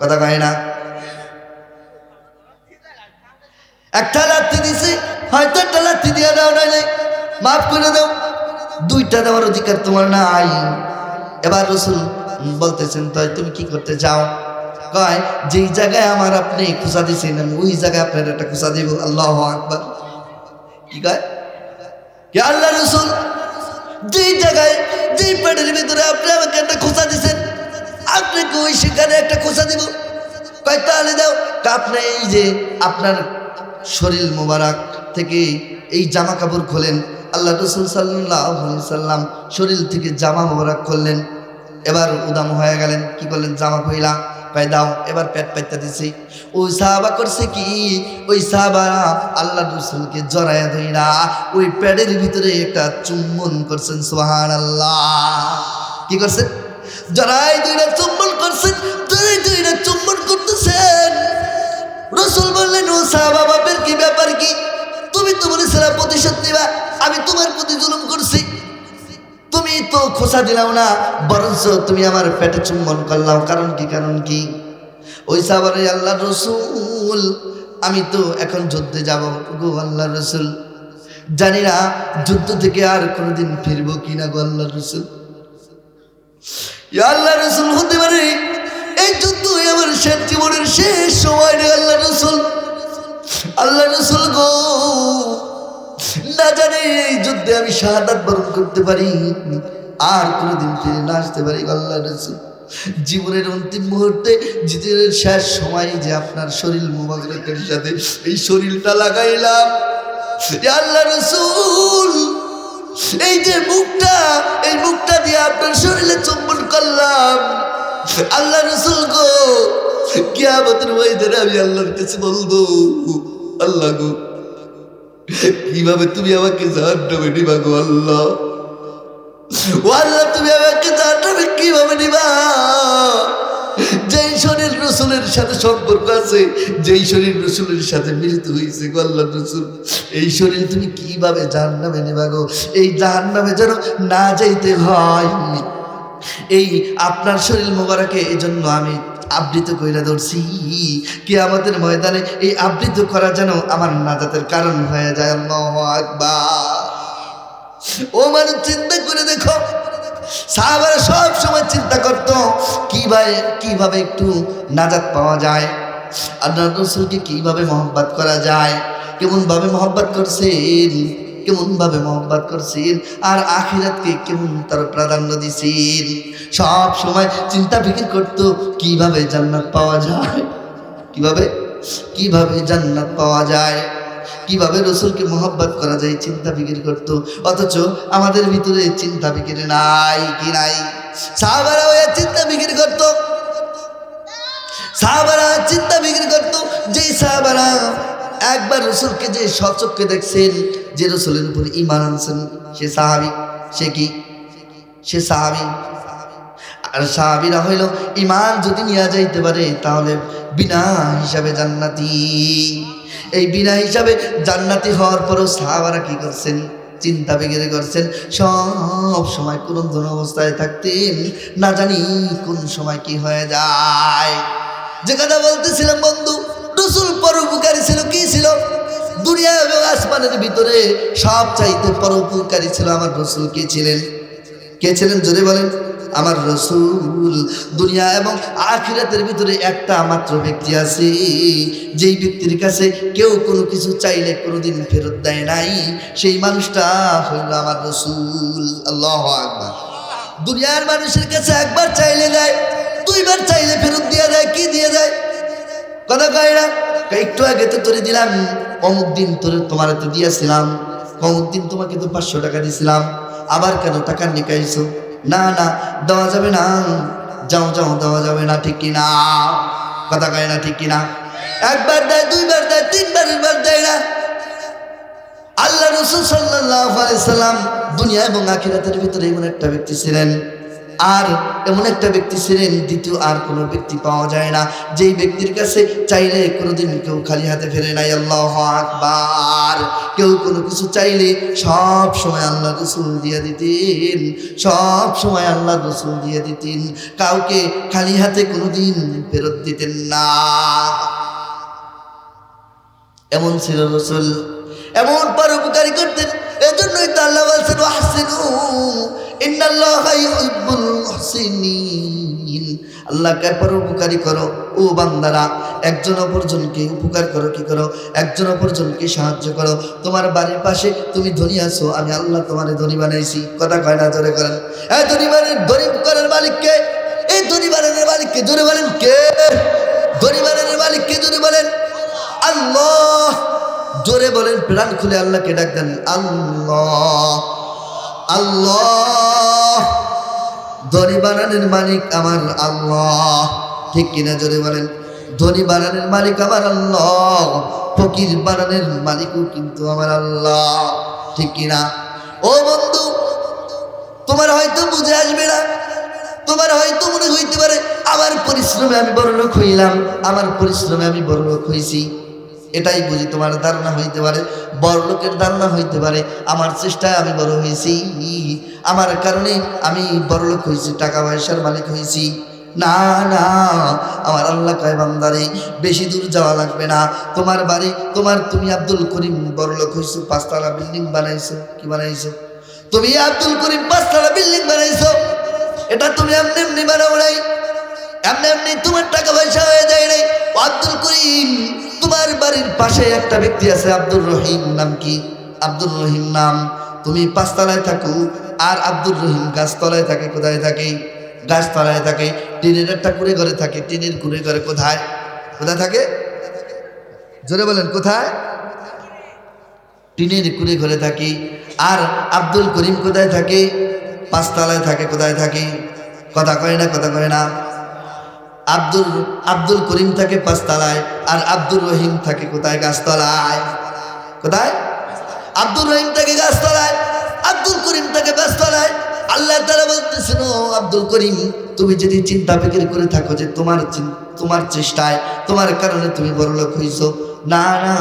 কথা কয় না? একটা লাথি দিছে, হয়তো একটা লাথি দিয়ে দাও, নাই মাফ করে দাও, দুইটা দেওয়ার অধিকার তোমার নাই। এবার রাসূল বলতেছেন, তাই তুমি কি করতে চাও? কয়, যেই জায়গায় আমার আপনি খুঁজা দিছেন আমি ওই জায়গায় আপনার একটা খুঁজা দিব। আল্লাহু আকবার। কি কয়? কি আল্লাহ রাসূল, যেই জায়গায় যেই পেটের ভিতরে আপনি আমাকে একটা খোঁচা দিছেন আপনাকে ওই সেখানে একটা খোঁচা দিব। কয় তাহলে দাও। আপনি এই যে আপনার শরীর মোবারক থেকে এই জামা কাপড় খোলেন। আল্লাহ রাসূল সাল্লাল্লাহু আলাইহি সাল্লাম শরীর থেকে জামা মোবারক খুললেন। এবার উদাম হয়ে গেলেন, কি করলেন? জামা খুইলা কয় দাও। এবার পেট পাইতা দিছে। ওই সাহাবা করছে কি, ওই সাহাবা আল্লাহ রাসূলকে জড়ায়া ধইরা ওই পেটের ভিতরে একটা চুম্বন করছেন। সুবহানাল্লাহ। কি করছেন? জড়াই ধইরা চুম্বন করছেন, জড়াই ধইরা চুম্বন করতেছেন। রাসূল বললেন, ও সাহাবা বাপের কি ব্যাপার? কি তুমি তো বলেছিলে প্রতিশোধ নিবা, আমি তোমার প্রতি জুলুম করছি, তুমি তো খোঁচা দিলাও না, বরঞ্চ তুমি আমার পেটে চুম্বন করলাম, কারণ কি? কারণ কি? ওই সাহাবারে, আল্লাহ রাসূল আমি তো এখন যুদ্ধে যাব গো আল্লাহ রাসূল, জানি না যুদ্ধ থেকে আর কোনোদিন ফিরবো কিনা গো আল্লাহ রাসূল। ইয়া আল্লাহ রাসূল, হতে পারে এই যুদ্ধ আমার শেষ জীবনের শেষ সময় রে আল্লাহ রাসূল। আল্লাহ রাসূল গো, না জানি এই যুদ্ধে আমি শাহাদাত বরণ করতে পারি আর কোনোদিন ফিরে না আসতে পারি আল্লাহ রাসূল। জীবনের অন্তিম মুহূর্তে, জীবনের শেষ সময় যে আপনার শরীর মোবারকের সাথে এই শরীরটা লাগাইলাম, ইয়া আল্লাহ রাসূল এই যে মুখটা, এই মুখটা দিয়ে আপনার শরীরে চুম্বন করলাম। আল্লাহ রাসূল গো, কিয়ামতের ময়দানে আমি আল্লাহর কাছে বলবো, আল্লাহ গো কিভাবে তুমি আমাকে জাহান্নামে নিবা গো আল্লাহ? ও আল্লাহ, তুমি আমাকে জাহান্নামে কিভাবে নিবা? যেই শরীর রাসূলের সাথে সম্পর্ক আছে, যেই শরীর রাসূলের সাথে মিলিত হয়েছে গো আল্লাহ রাসূল, এই শরীর তুমি কিভাবে জাহান্নামে নিবা গো? এই জাহান্নামে যেন না যাইতে হয়, এই আপনার শরীর মোবারকে এই জন্য আমি আবৃত কইরা ধরছি। কিয়ামতের ময়দানে এই আবৃত করা যেন আমার নাজাতের কারণ হয়ে যায়। আল্লাহু আকবার। ও মানুষ, চিন্তা করে দেখো, সাহাবারা সব সময় চিন্তা করতো কিভাবে একটু নাজাত পাওয়া যায়, আল্লাহ রাসূলকে কিভাবে মহব্বত করা যায়, কেমন ভাবে মহব্বত করছেন, কেমন ভাবে মহব্বত করছেন, আর আখিরাতকে কেমন তার প্রাধান্য দিছেন। সব সময় চিন্তা ফিকির করতো কিভাবে জান্নাত পাওয়া যায়, কিভাবে জান্নাত পাওয়া যায়, কিভাবে রাসূলকে মহব্বত করা যায়, চিন্তা ফিকির করতো। অথচ আমাদের ভিতরে চিন্তা ফিকির নাই। কি নাই? সাহাবারা ওই চিন্তা ফিকির করতো, সাহাবারা চিন্তা ফিকির করতো। যেই সাহাবারা একবার রাসূলকে যে সচক্ষে দেখছেন, যে রাসূলের উপর ঈমান আনছেন, সে সাহাবী। সে কি? সে সাহাবী। আর সাহাবীরা হইল ঈমান যদি নিয়ে যাইতে পারে তাহলে বিনা হিসাবে জান্নাতি। এই বিনা হিসাবে জান্নাতি হওয়ার পরও সাহাবারা কি করছেন? চিন্তা ফিকির করছেন। সব সময় কোন অবস্থায় থাকতেন, না জানি কোন সময় কি হয়ে যায়। যে কথা বলতেছিলাম বন্ধু, রাসূল পরোপকারী ছিল। কি ছিল? দুনিয়া এবং আসমানের ভিতরে সব চাইতে পরোপকারী ছিল আমার রাসূল। কে ছিলেন? কে ছিলেন? জোরে বলেন। আমার রাসূল। দুনিয়া এবং আখিরাতের ভিতরে একটা মাত্র ব্যক্তি আছে, যেই ব্যক্তির কাছে কেউ কোনো কিছু চাইলে কোনোদিন ফেরত দেয় নাই, সেই মানুষটা হইল আমার রাসূল। আল্লাহু আকবার। দুনিয়ার মানুষের কাছে একবার চাইলে দেয়, দুইবার চাইলে ফেরত দিয়ে দেয়। কি দিয়ে দেয়? কথা কয় না? একটু আগে তো তোরে দিলাম, অমুক দিন তোমার তো দিয়েছিলাম, অমুক দিন তোমাকে তো 500 টাকা দিয়েছিলাম, আবার কেন টাকা নিকাইছো? না না, দেওয়া যাবে না, যাও দেওয়া যাবে না। ঠিক কিনা? কথা কয় না? ঠিক কিনা? একবার দেয়, দুইবার দেয়, তিনবার দেয় না। আল্লাহ রাসূল সাল্লাল্লাহু আলাইহি সাল্লাম দুনিয়া এবং আখিরাতের ভিতরে এমন একটা ব্যক্তি ছিলেন, আর এমন একটা ব্যক্তি ছিলেন দ্বিতীয় আর কোনো ব্যক্তি পাওয়া যায় না, যেই ব্যক্তির কাছে চাইলে কোনোদিন কেউ খালি হাতে ফেরে নাই। আল্লাহু আকবার। কেউ কোনো কিছু চাইলে সব সময় আল্লাহ রাসূল দিয়ে দিতেন, সব সময় আল্লাহ রাসূল দিয়ে দিতেন, কাউকে খালি হাতে কোনোদিন ফেরত দিতেন না। এমন ছিল রসুল, এমন পরোপকারী করতেন। এজন্যই তো আল্লাহ বলছেন ওয়াহসিনু ইন্নাল্লাহা ইউহিব্বুল মুহসিনিন। আল্লাহকে পরোপকারী করো ও বান্দারা, একজন অপরজনকে উপকার করো, কি করো, একজন অপরজনকে সাহায্য করো। তোমার বাড়ির পাশে তুমি ধনী আছো, আমি আল্লাহ তোমারে ধনী বানাইছি। কথা কয় না? জোরে করেন। এই ধনী করার মালিককে, এই ধনী বানানোর মালিককে জোরে বলেন কে? ধনী বানানোর মালিককে জোরে বলেন আল্লাহ। জোরে বলেন, প্রাণ খুলে আল্লাহকে ডাক দেন আল্লাহ আল্লাহ। ধনী বানানোর মালিক আমার আল্লাহ, ঠিক কিনা? জোরে বলেন। ধনী বানানোর মালিক আমার আল্লাহ, ফকির বানানোর মালিকও কিন্তু আমার আল্লাহ, ঠিক কিনা? ও বন্ধু, তোমার হয়তো বুঝে আসবে না, তোমার হয়তো মনে হইতে পারে আমার পরিশ্রমে আমি বড়লোক হইলাম, আমার পরিশ্রমে আমি বড়লোক হইছি। এটাই বুঝি তোমার ধারণা হইতে পারে, বড়লোকের ধারণা হইতে পারে আমার চেষ্টায় আমি বড় হয়েছি, আমার কারণে আমি বড়লোক হয়েছি, টাকা পয়সার মালিক হয়েছি। না না, আমার আল্লাহ কয় বান্দারে বেশি দূর যাওয়া লাগবে না। তোমার বাড়ি, তুমি আব্দুল করিম বড়লোক হয়েছো, 5 তলা বিল্ডিং বানাইছো। কি বানাইছো? তুমি আব্দুল করিম 5 তলা বিল্ডিং বানাইছো। এটা তুমি এমনি এমনি বানাও নাই, এমনি এমনি তোমার টাকা পয়সা হয়ে যায় নাই। আব্দুল করিম, তোমার বাড়ির পাশে একটা ব্যক্তি আছে আব্দুর রহিম, নাম কি? আব্দুর রহিম নাম। তুমি 5 তলায় থাকো, আর আব্দুর রহিম গাছতলায় থাকে। কোথায় থাকে? গাছতলায় থাকে। টিনের একটা কুড়ে ঘরে থাকে। টিনের কুড়ে ঘরে কোথায়? কোথায় থাকে? জোরে বলেন, কোথায়? টিনের কুড়ে ঘরে থাকে। আর আব্দুল করিম কোথায় থাকে? 5 তলায় থাকে। কোথায় থাকে? কথা কয় না? কথা কয় না? আব্দুল করিম থাকে 5 তলায়, আর আব্দুর রহিম থাকে কোথায়? গাছতলায়। কোথায়? আব্দুর রহিম থাকে গাছতলায়, আব্দুল করিম থাকে 5 তলায়। আল্লাহ তাআলা বলতেছেন, ও আব্দুল করিম, তুমি যদি চিন্তা ফিকির করে থাকো যে তোমার চেষ্টায়, তোমার কারণে তুমি বড়লোক হইছো, না না,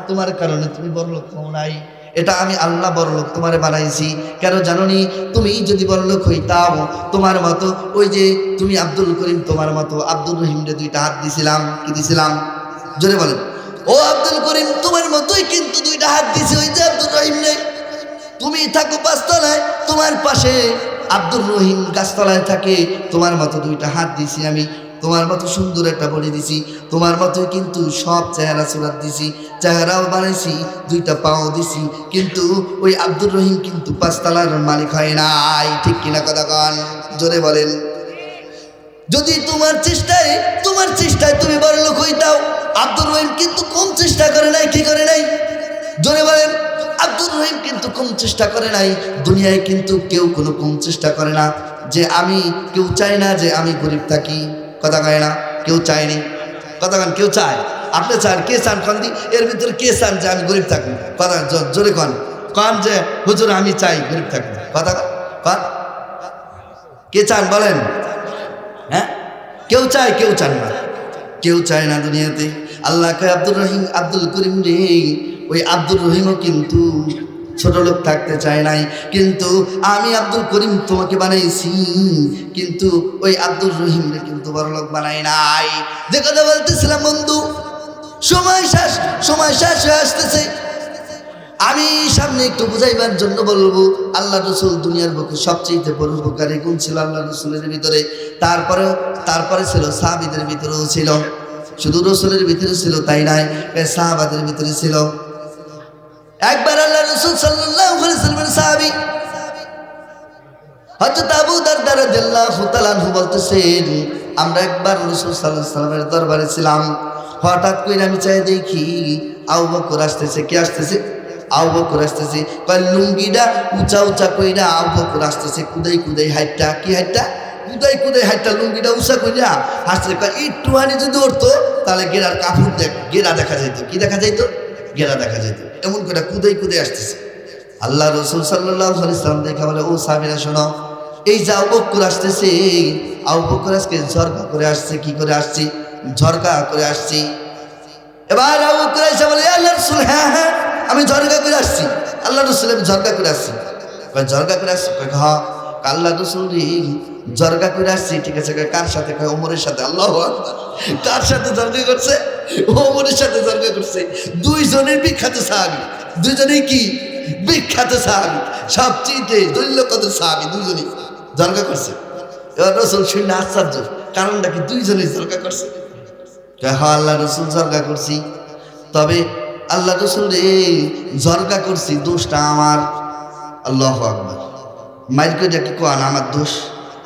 তোমার কারণে তুমি বড়লোক হও নাই। এটা আমি আল্লাহ বড়লোক তোমারে বানাইছি। কেন জানোনি? তুমি যদি বড়লোক হইতাম, তোমার মতো ওই যে তুমি আব্দুল করিম, তোমার মতো আব্দুর রহিমরে 2টা হাত দিছিলাম। কি দিছিলাম? জোরে বলেন। ও আব্দুল করিম, তোমার মতোই কিন্তু 2টা হাত দিছি ওই যে আব্দুর রহিম রে। তুমি থাকো 5 তলায়, তোমার পাশে আব্দুর রহিম গাছতলায় থাকে। তোমার মতো 2টা হাত দিছি আমি, তোমার মতো সুন্দর একটা বডি দিছি, তোমার মতোই কিন্তু সব চেহারা সুরাত দিছি, চেহারাও বানাইছি, 2টা পাও দিছি। কিন্তু ওই আব্দুর রহিম কিন্তু 5 তলার মালিক হয় নাই। ঠিক কিনা? কথা কন, জোরে বলেন। যদি তোমার চেষ্টায় তুমি বড়লোক হইতাও, আব্দুর রহিম কিন্তু কম চেষ্টা করে নাই। কি করে নাই? জোরে বলেন। আব্দুর রহিম কিন্তু কম চেষ্টা করে নাই। দুনিয়ায় কিন্তু কেউ কোনো কম চেষ্টা করে না। যে আমি, কেউ চায় না যে আমি গরিব থাকি। কথা কয় না? কেউ চায়নি। কথা কন, কেউ চায়? আপনি চান? কে চান? কন দি, এর ভিতরে কে চান যে আমি গরিব থাকি? কথা জোরে কন, কন যে হুজুর আমি চাই গরিব থাকি। কথা কন, কে চান বলেন? হ্যাঁ, কেউ চায়? কেউ চান না, কেউ চায় না দুনিয়াতে। আল্লাহ কয় আব্দুল করিম রে, ওই আব্দুর রহিমও কিন্তু ছোট লোক থাকতে চায় নাই, কিন্তু আমি আব্দুল করিম তোমাকে বানাইছি, কিন্তু ওই আব্দুর রহিমরে কিন্তু বড় লোক বানাই নাই। যে কথা বলতেছিলাম বন্ধু, সময় শেষ হয়ে আসতেছে। আমি সামনে একটু বুঝাইবার জন্য বলবো, আল্লাহ রসুল দুনিয়ার বুকে সবচেয়ে পরোপকারী গুণ ছিল আল্লাহ রসুলের ভিতরে। তারপরে ছিল সাহাবীদের ভিতরেও ছিল। শুধু রসুলের ভিতরে ছিল তাই নাই, সাহাবাদের ভিতরে ছিল। একবার আল্লাহ রসুল সাল্লাল্লাহু আলাইহি ওয়াসাল্লামের সাহাবী হযরত আবু দারদা রাদিয়াল্লাহু তাআলা আনহু বলতেছেন, আমরা একবার রসুল সাল্লাল্লাহু আলাইহি ওয়াসাল্লামের দরবারে ছিলাম। হঠাৎ করে আমি চাই দেখি আবু বকর আসতেছে। কে আসতেছে? আবু বকর আসতেছে। কয় লুঙ্গিটা উঁচা কইরা আবু বকর আসতেছে, কুদাই হাইটটা। কি হাইটটা? কুদাই হাইটটা, লুঙ্গিটা উঁচা কইরা আসতেছে। কয় একটুখানি যদি উঠতো তাহলে গেরার কাপড় গেরা দেখা যাইতো। কি দেখা যাইতো? গেরা দেখা যেত। এমন করে কুদাই আসতেছে। আল্লাহ রসুল সাল্লাল্লাহু আলাইহি ওয়াসাল্লাম দেখা বলে, ও সাহাবীরা শোনো, এই যে আবু বকর আসতেছে, আবু বকর আজকে ঝরকা করে আসছে। কি করে আসছি? ঝরকা করে আসছি। এবার আবু বকর এসে বলে, আল্লাহ রসুল, হ্যাঁ আমি ঝরকা করে আসছি। আল্লাহ রসুল, আমি ঝরকা করে আসছি। ঝরকা করে আসছি? হ্যাঁ। আল্লাহ রসুল ঝরকা করে আসছি, ঠিক আছে। কার সাথে? ওমরের সাথে। আল্লাহু আকবার। কার সাথে ঝরকা করছে? ওমরের সাথে জর্গা করছে। দুইজনের বিখ্যাত সাহাবী, দুইজনেই কি বিখ্যাত সাহাবী, সবচেয়ে দলীয় কদর সাহাবী, দুইজনেই জর্গা করছে। এবার রসুল শুনে আশ্চর্য, কারণটা কি দুইজনেই জর্গা করছে? হ্যাঁ আল্লাহ রসুল জর্গা করছি, তবে আল্লাহ রসুল রে জর্গা করছি দোষটা আমার। আল্লাহু আকবার। মাইর করে কি কোয়ান আমার দোষ?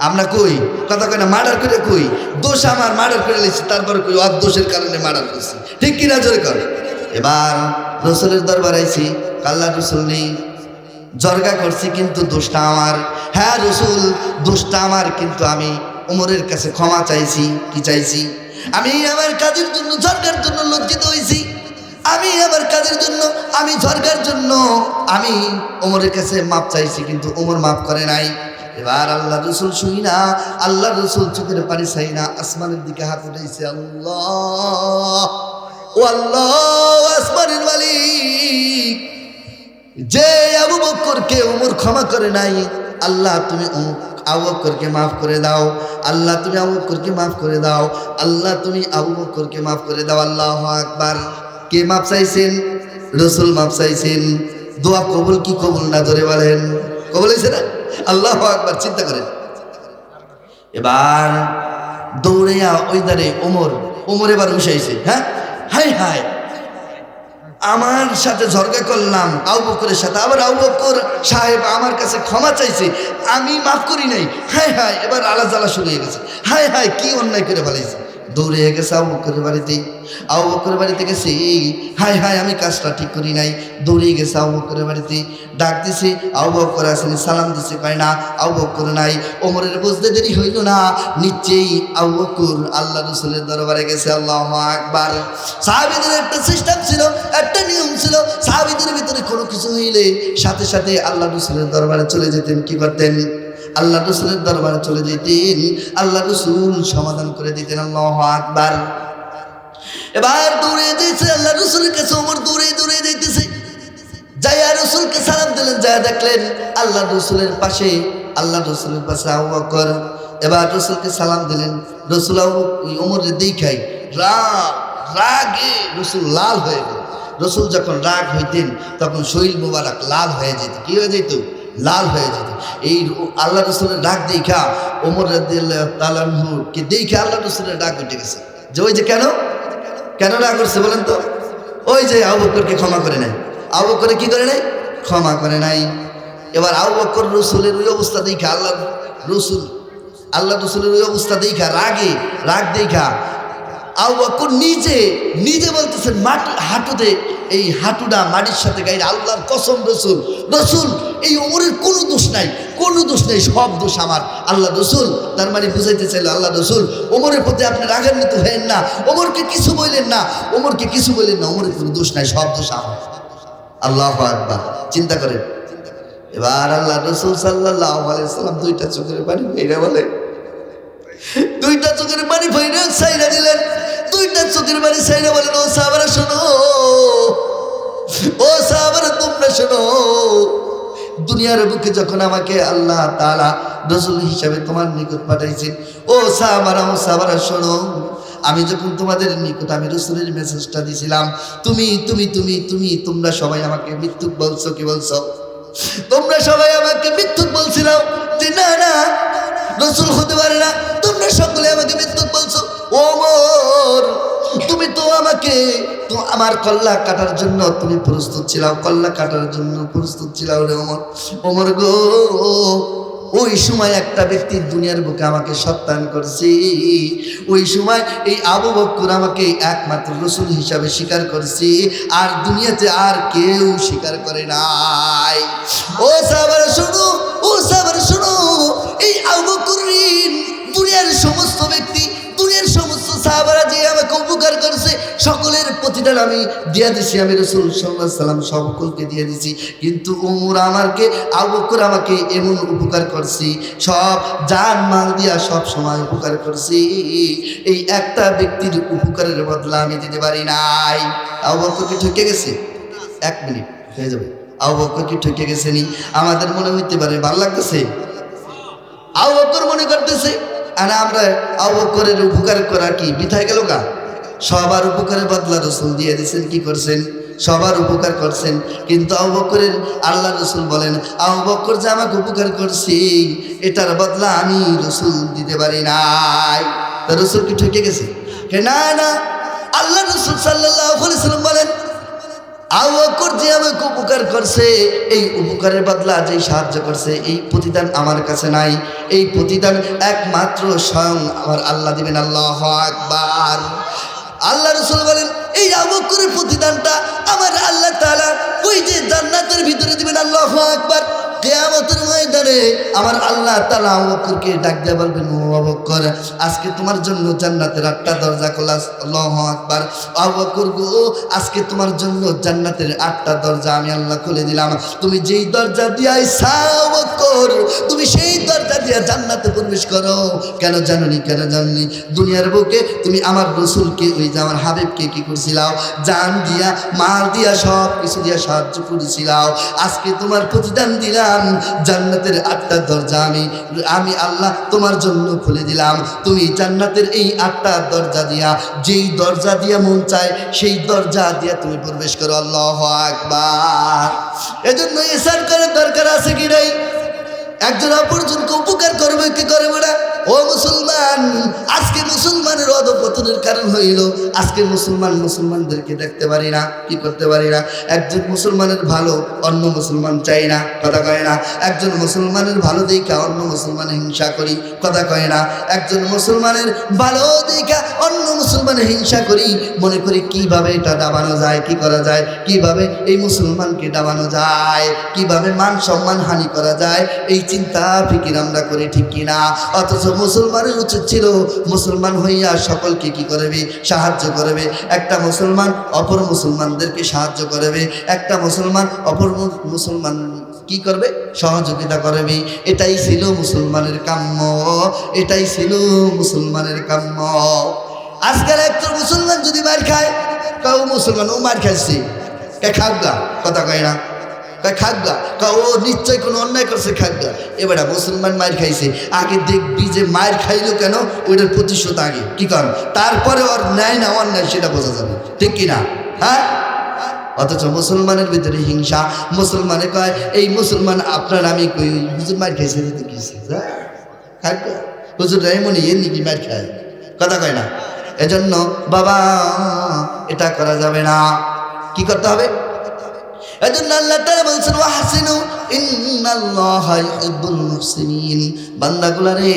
আমরা কই কথা কই না, মার্ডার করে কই দোষ আমার, মার্ডার করে লেছি, তারপরে কই অত দোষের কারণে মার্ডার করছি, ঠিক কিনা জোরে কর। এবার রসুলের দরবার আইছি, আল্লাহ রসুল নেই, জর্গা করছি কিন্তু দোষটা আমার। হ্যাঁ রসুল দোষটা আমার, কিন্তু আমি ওমরের কাছে ক্ষমা চাইছি। কি চাইছি? আমি আমার কাজের জন্য, জর্গার জন্য লজ্জিত হয়েছি। আমি আমার কাজের জন্য, আমি জর্গার জন্য আমি ওমরের কাছে মাপ চাইছি, কিন্তু ওমর মাপ করে নাই। এবার আল্লাহ রসুল শুই না, আল্লাহ রসুল চোখের পানি চাই না, আসমানের দিকে হাত উঠাইছে। আল্লাহ, ও আল্লাহ, আসমানের মালিক, যে আবু বকরকে ওমর ক্ষমা করে নাই, আল্লাহ তুমি আবু বকরকে মাফ করে দাও। আল্লাহ তুমি আবু বকরকে মাফ করে দাও। আল্লাহ তুমি আবু বকরকে মাফ করে দাও। আল্লাহু আকবার। কে মাপ চাইছেন? রসুল মাপ চাইছেন। দোয়া কবুল কি কবুল না জোরে বলেন? কবুল হয়েছে না? আল্লাহু আকবার। চিন্তা করেন। এবার দৌড়াইয়া ওই ধারে ওমর এবার উঠাইছে। হ্যাঁ, হাই হাই, আমার সাথে ঝগড়া করলাম আবু বকরের সাথে, আবার আবু বকর সাহেব আমার কাছে ক্ষমা চাইছে, আমি মাফ করি নাই। হায় হায়, এবার আলাদা শুরু হয়ে গেছে। হায় হায়, কি অন্যায় করে ফেলাইছে। দৌড়ে গেছে আবু বকরের বাড়িতে। আবু বকরের বাড়িতে গেছে, হায় হায় আমি কাজটা ঠিক করি নাই। দৌড়ে গেছে আবু বকরের বাড়িতে, ডাক দিছে, আবু বকর আসেনি, সালাম দিছে, কয় না আবু বকর নাই। ওমরের বুঝতে দেরি হইল না, নিশ্চয়ই আবু বকর আল্লাহ রসুলের দরবারে গেছে। আল্লাহু আকবার। সাহাবীদের একটা সিস্টেম ছিল, একটা নিয়ম ছিল, সাহাবীদের ভিতরে কোনো কিছু হইলে সাথে সাথে আল্লাহ রসুলের দরবারে চলে যেতেন। কি করতেন? আল্লাহ রসুলের দরবারে চলে যেতেন, আল্লাহ রসুল সমাধান করে দিতেন। আল্লাহু আকবার। এবার দৌড়ে দিয়েছে আল্লাহ রসুলের কাছে, ওমর দৌড়ে দৌড়ে দিতেছে। যাইয়া রসুলকে সালাম দিলেন, যা দেখলেন আল্লাহ রসুলের পাশে, আল্লাহ রসুলের পাশে আবু বকর। এবার রসুলকে সালাম দিলেন। রসুল ওমরের দেখাই রাগে রসুল লাল হয়ে গেল। রসুল যখন রাগ হইতেন তখন শরীর মোবারক লাল হয়ে যেত। কি হয়ে যেত? লাল হয়ে যেত। এই আল্লাহ রসুলের ডাক দেখা ওমর রাদিয়াল্লাহু তাআলা আনহুকে দেখে আল্লাহ রসুলের ডাক উঠে গেছে, যে ওই যে কেন রাগ করছে বলেন তো? ওই যে আবু বকরকে ক্ষমা করে নাই। আবু বকর কি করে নাই? ক্ষমা করে নাই। এবার আবু বকর রসুলের ওই অবস্থা দেখা আল্লাহ রসুলের ওই অবস্থা দেখা রাগ দেখা আবু বকর নিজে বলতেছেন, হাঁটুতে এই হাঁটুটা মাটির সাথে গাইরে, আল্লাহর কসম রসুল এই ওমরের কোনো দোষ নাই, সব দোষ আমার। আল্লাহ রসুল তার মানে বুঝাইতে চাইল, আল্লাহ রসুল ওমরের প্রতি আপনি রাগান্বিত হয়েন না, ওমরকে কিছু বললেন না, ওমরের কোনো দোষ নাই, সব দোষ আমার। আল্লাহু আকবার। চিন্তা করেন। এবার আল্লাহ রসুল সাল্লাল্লাহু আলাইহি ওয়াসাল্লাম দুইটা চোখের পানি ফেইরা বলে, দুইটা চোখের পানি ফেইরা ছাইরা দিলেন। দুইটা চোখের পানি ছাইরা বলেন, ও সাহাবারা শোনো, ও সাহাবারা তোমরা শোনো, দুনিয়ার বুকে যখন আমাকে আল্লাহ তাআলা রাসূল হিসাবে তোমার নিকট পাঠাইছেন, ও সাহাবারা শোনো, আমি যখন তোমাদের নিকট আমি রাসূলের মেসেজটা দিছিলাম, তোমরা সবাই আমাকে মিথ্যুক বলছো। কি বলছো? তোমরা সবাই আমাকে মিথ্যুক বলছিলাম যে না রাসূল হতে পারে না। তোমরা সকলে আমাকে মিথ্যুক বলছো। ওমর, তুমি তো আমাকে আমার কল্লা কাটার জন্য তুমি প্রস্তুত ছিলাম, রে ওমর গো। ওই সময় একটা ব্যক্তি দুনিয়ার বুকে আমাকে সত্যায়ন করছে, ওই সময় এই আবু বকর আমাকে একমাত্র রাসূল হিসাবে স্বীকার করছে, আর দুনিয়াতে আর কেউ স্বীকার করে নাই। ও সাহাবারা শোনো, এই আবু বকর দুনিয়ার সমস্ত ব্যক্তি, দুনিয়ার সমস্ত সাহাবারা যে আমাকে উপকার করছে, সকলের প্রতিদান আমি দিয়ে দিছি, আমি রাসূল সাল্লাল্লাহু আলাইহি ওয়াসাল্লাম সকলকে দিয়ে দিছি। কিন্তু ওমর আবু বকর আমাকে এমন উপকার করছি, সব জান মাল দিয়া সব সময় উপকার করছি, এই একটা ব্যক্তির উপকারের বদলা আমি দিতে পারি নাই। আবু বকর কি ঠকে গেছে? 1 মিনিট হয়ে যাবে। আবু বকর কি ঠকে গেছে নি? আমাদের মনে হইতে পারে ভালো লাগতেছে, আবু বকর মনে করতেছে আমরা আবু বকরের উপকার করা কি বৃথায় গেল গা? সবার উপকারের বদলা রসুল দিয়ে দিয়েছেন, কি করছেন? সবার উপকার করছেন। কিন্তু আবু বকরের আল্লাহ রসুল বলেন, আবু বকর যে আমাকে উপকার করছে এটার বদলা আমি রসুল দিতে পারি নাই। তা রসুল কি ঠকে গেছে? না না, আল্লাহ রসুল সাল্লাল্লাহু আলাইহি সাল্লাম বলেন, আবু বকর যে আমাকে উপকার করছে এই উপকারের বদলা যে সাহায্য করছে এই প্রতিদান আমার কাছে নাই, এই প্রতিদান একমাত্র স্বয়ং আমার আল্লাহ দিবেন। আল্লাহু আকবার। আল্লাহ রাসূল বলেন এই আবু বকরের প্রতিদানটা আমার আল্লাহ তাআলা ওই যে জান্নাতের ভিতরে দিবেন। আল্লাহু আকবার। কিয়ামতের ময়দানে আমার আল্লাহ তাআলা আবু বকরকে ডাক দিয়ে বলবেন, ও আবু বকর, আজকে তোমার জন্য জান্নাতের 8টা দরজা খোলা। আল্লাহু আকবার। আবু বকর গো, আজকে তোমার জন্য জান্নাতের 8টা দরজা আমি আল্লাহ খুলে দিলাম। তুমি যেই দরজা দিয়ে আইছাও আবু বকর, তুমি সেই দরজা দিয়ে জান্নাতে প্রবেশ করো। কেন জানোনি? কেন জানোনি? দুনিয়ার বুকে তুমি আমার রাসূলকে, ওই যে আমার হাবিবকে কি করছিলাও? জান দিয়া, মাল দিয়া, সব কিছু দিয়া সাহায্য করেছিলাও। আজকে তোমার প্রতিদান দিলাম, জান্নাতের 8টা দরজা আমি আল্লাহ তোমার জন্য খুলে দিলাম। তুমি জান্নাতের এই 8টা দরজা দিয়া, যেই দরজা দিয়া মন চায় সেই দরজা দিয়া তুমি প্রবেশ করো। আল্লাহু আকবার। এজন্য ইহসান করার দরকার আছে কি নাই? একজন অপরজনকে উপকার করবে কি করবে না? ও মুসলমান, আজকে মুসলমানের অধঃপতনের কারণ হইল আজকে মুসলমানদেরকে দেখতে পারি না, কি করতে পারি না। একজন মুসলমানের ভালো অন্য মুসলমান চাই না, কথা কয় না। একজন মুসলমানের ভালো দেখা অন্য মুসলমানের হিংসা করি, কথা কয় না। একজন মুসলমানের ভালো দেখা অন্য মুসলমানের হিংসা করি, মনে করি কিভাবে এটা দাবানো যায়, কি করা যায়, কিভাবে এই মুসলমানকে দাবানো যায়, কিভাবে মান সম্মান হানি করা যায়, এই চিন্তা ফিকির আমরা করি, ঠিক কিনা? অথচ মুসলমানের উচিত ছিল মুসলমান হইয়া সকলকে কি করবে? সাহায্য করবে। একটা মুসলমান অপর মুসলমানদেরকে সাহায্য করবে, একটা মুসলমান অপর মুসলমান কি করবে? সহযোগিতা করবে। এটাই ছিল মুসলমানের কাম্য, এটাই ছিল মুসলমানের কাম্য। আজকাল একজন মুসলমান যদি মার খায়, কাউ মুসলমান ও মার খাইছে, খাগা, কথা কয় না, খাগা, ও নিশ্চয় কোনো অন্যায় করছে, খাগা। এবারে মুসলমান মার খাইছে, আগে দেখবি যে মার খাইলো কেন, ওইটার প্রতিশোধ আগে কি কর, তারপরে ওর ন্যায় না অন্যায় সেটা বোঝা যাবে, ঠিক কিনা? হ্যাঁ। অথচ মুসলমানের ভিতরে হিংসা। মুসলমানে কয় এই মুসলমান আপনার, আমি কই হুজুর মার খাইছে, খাগা হুজুর এমনি এমনি কি মার খায়, কথা কয় না। এজন্য বাবা এটা করা যাবে না। কি করতে হবে? এজন্য আল্লাহ তাআলা বলছেন ওয়াহসিনু ইন্নাল্লাহা ইউহিব্বুল মুহসিনিন। বান্দাগুলা রে,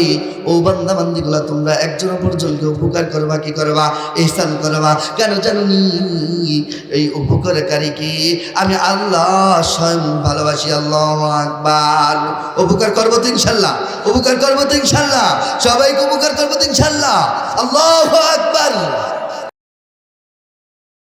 ও বান্দা বান্দিগুলা, তোমরা একজন অপরজনকে উপকার করবা, কি করবা? ইহসান করবা। কেন জানোনি? এই উপকারকারীকে আমি আল্লাহ স্বয়ং ভালোবাসি। আল্লাহু আকবার। উপকার করবো তো ইনশাআল্লাহ, উপকার করবো তো ইনশাআল্লাহ, সবাইকে উপকার করবো তো ইনশাআল্লাহ। আল্লাহু আকবার।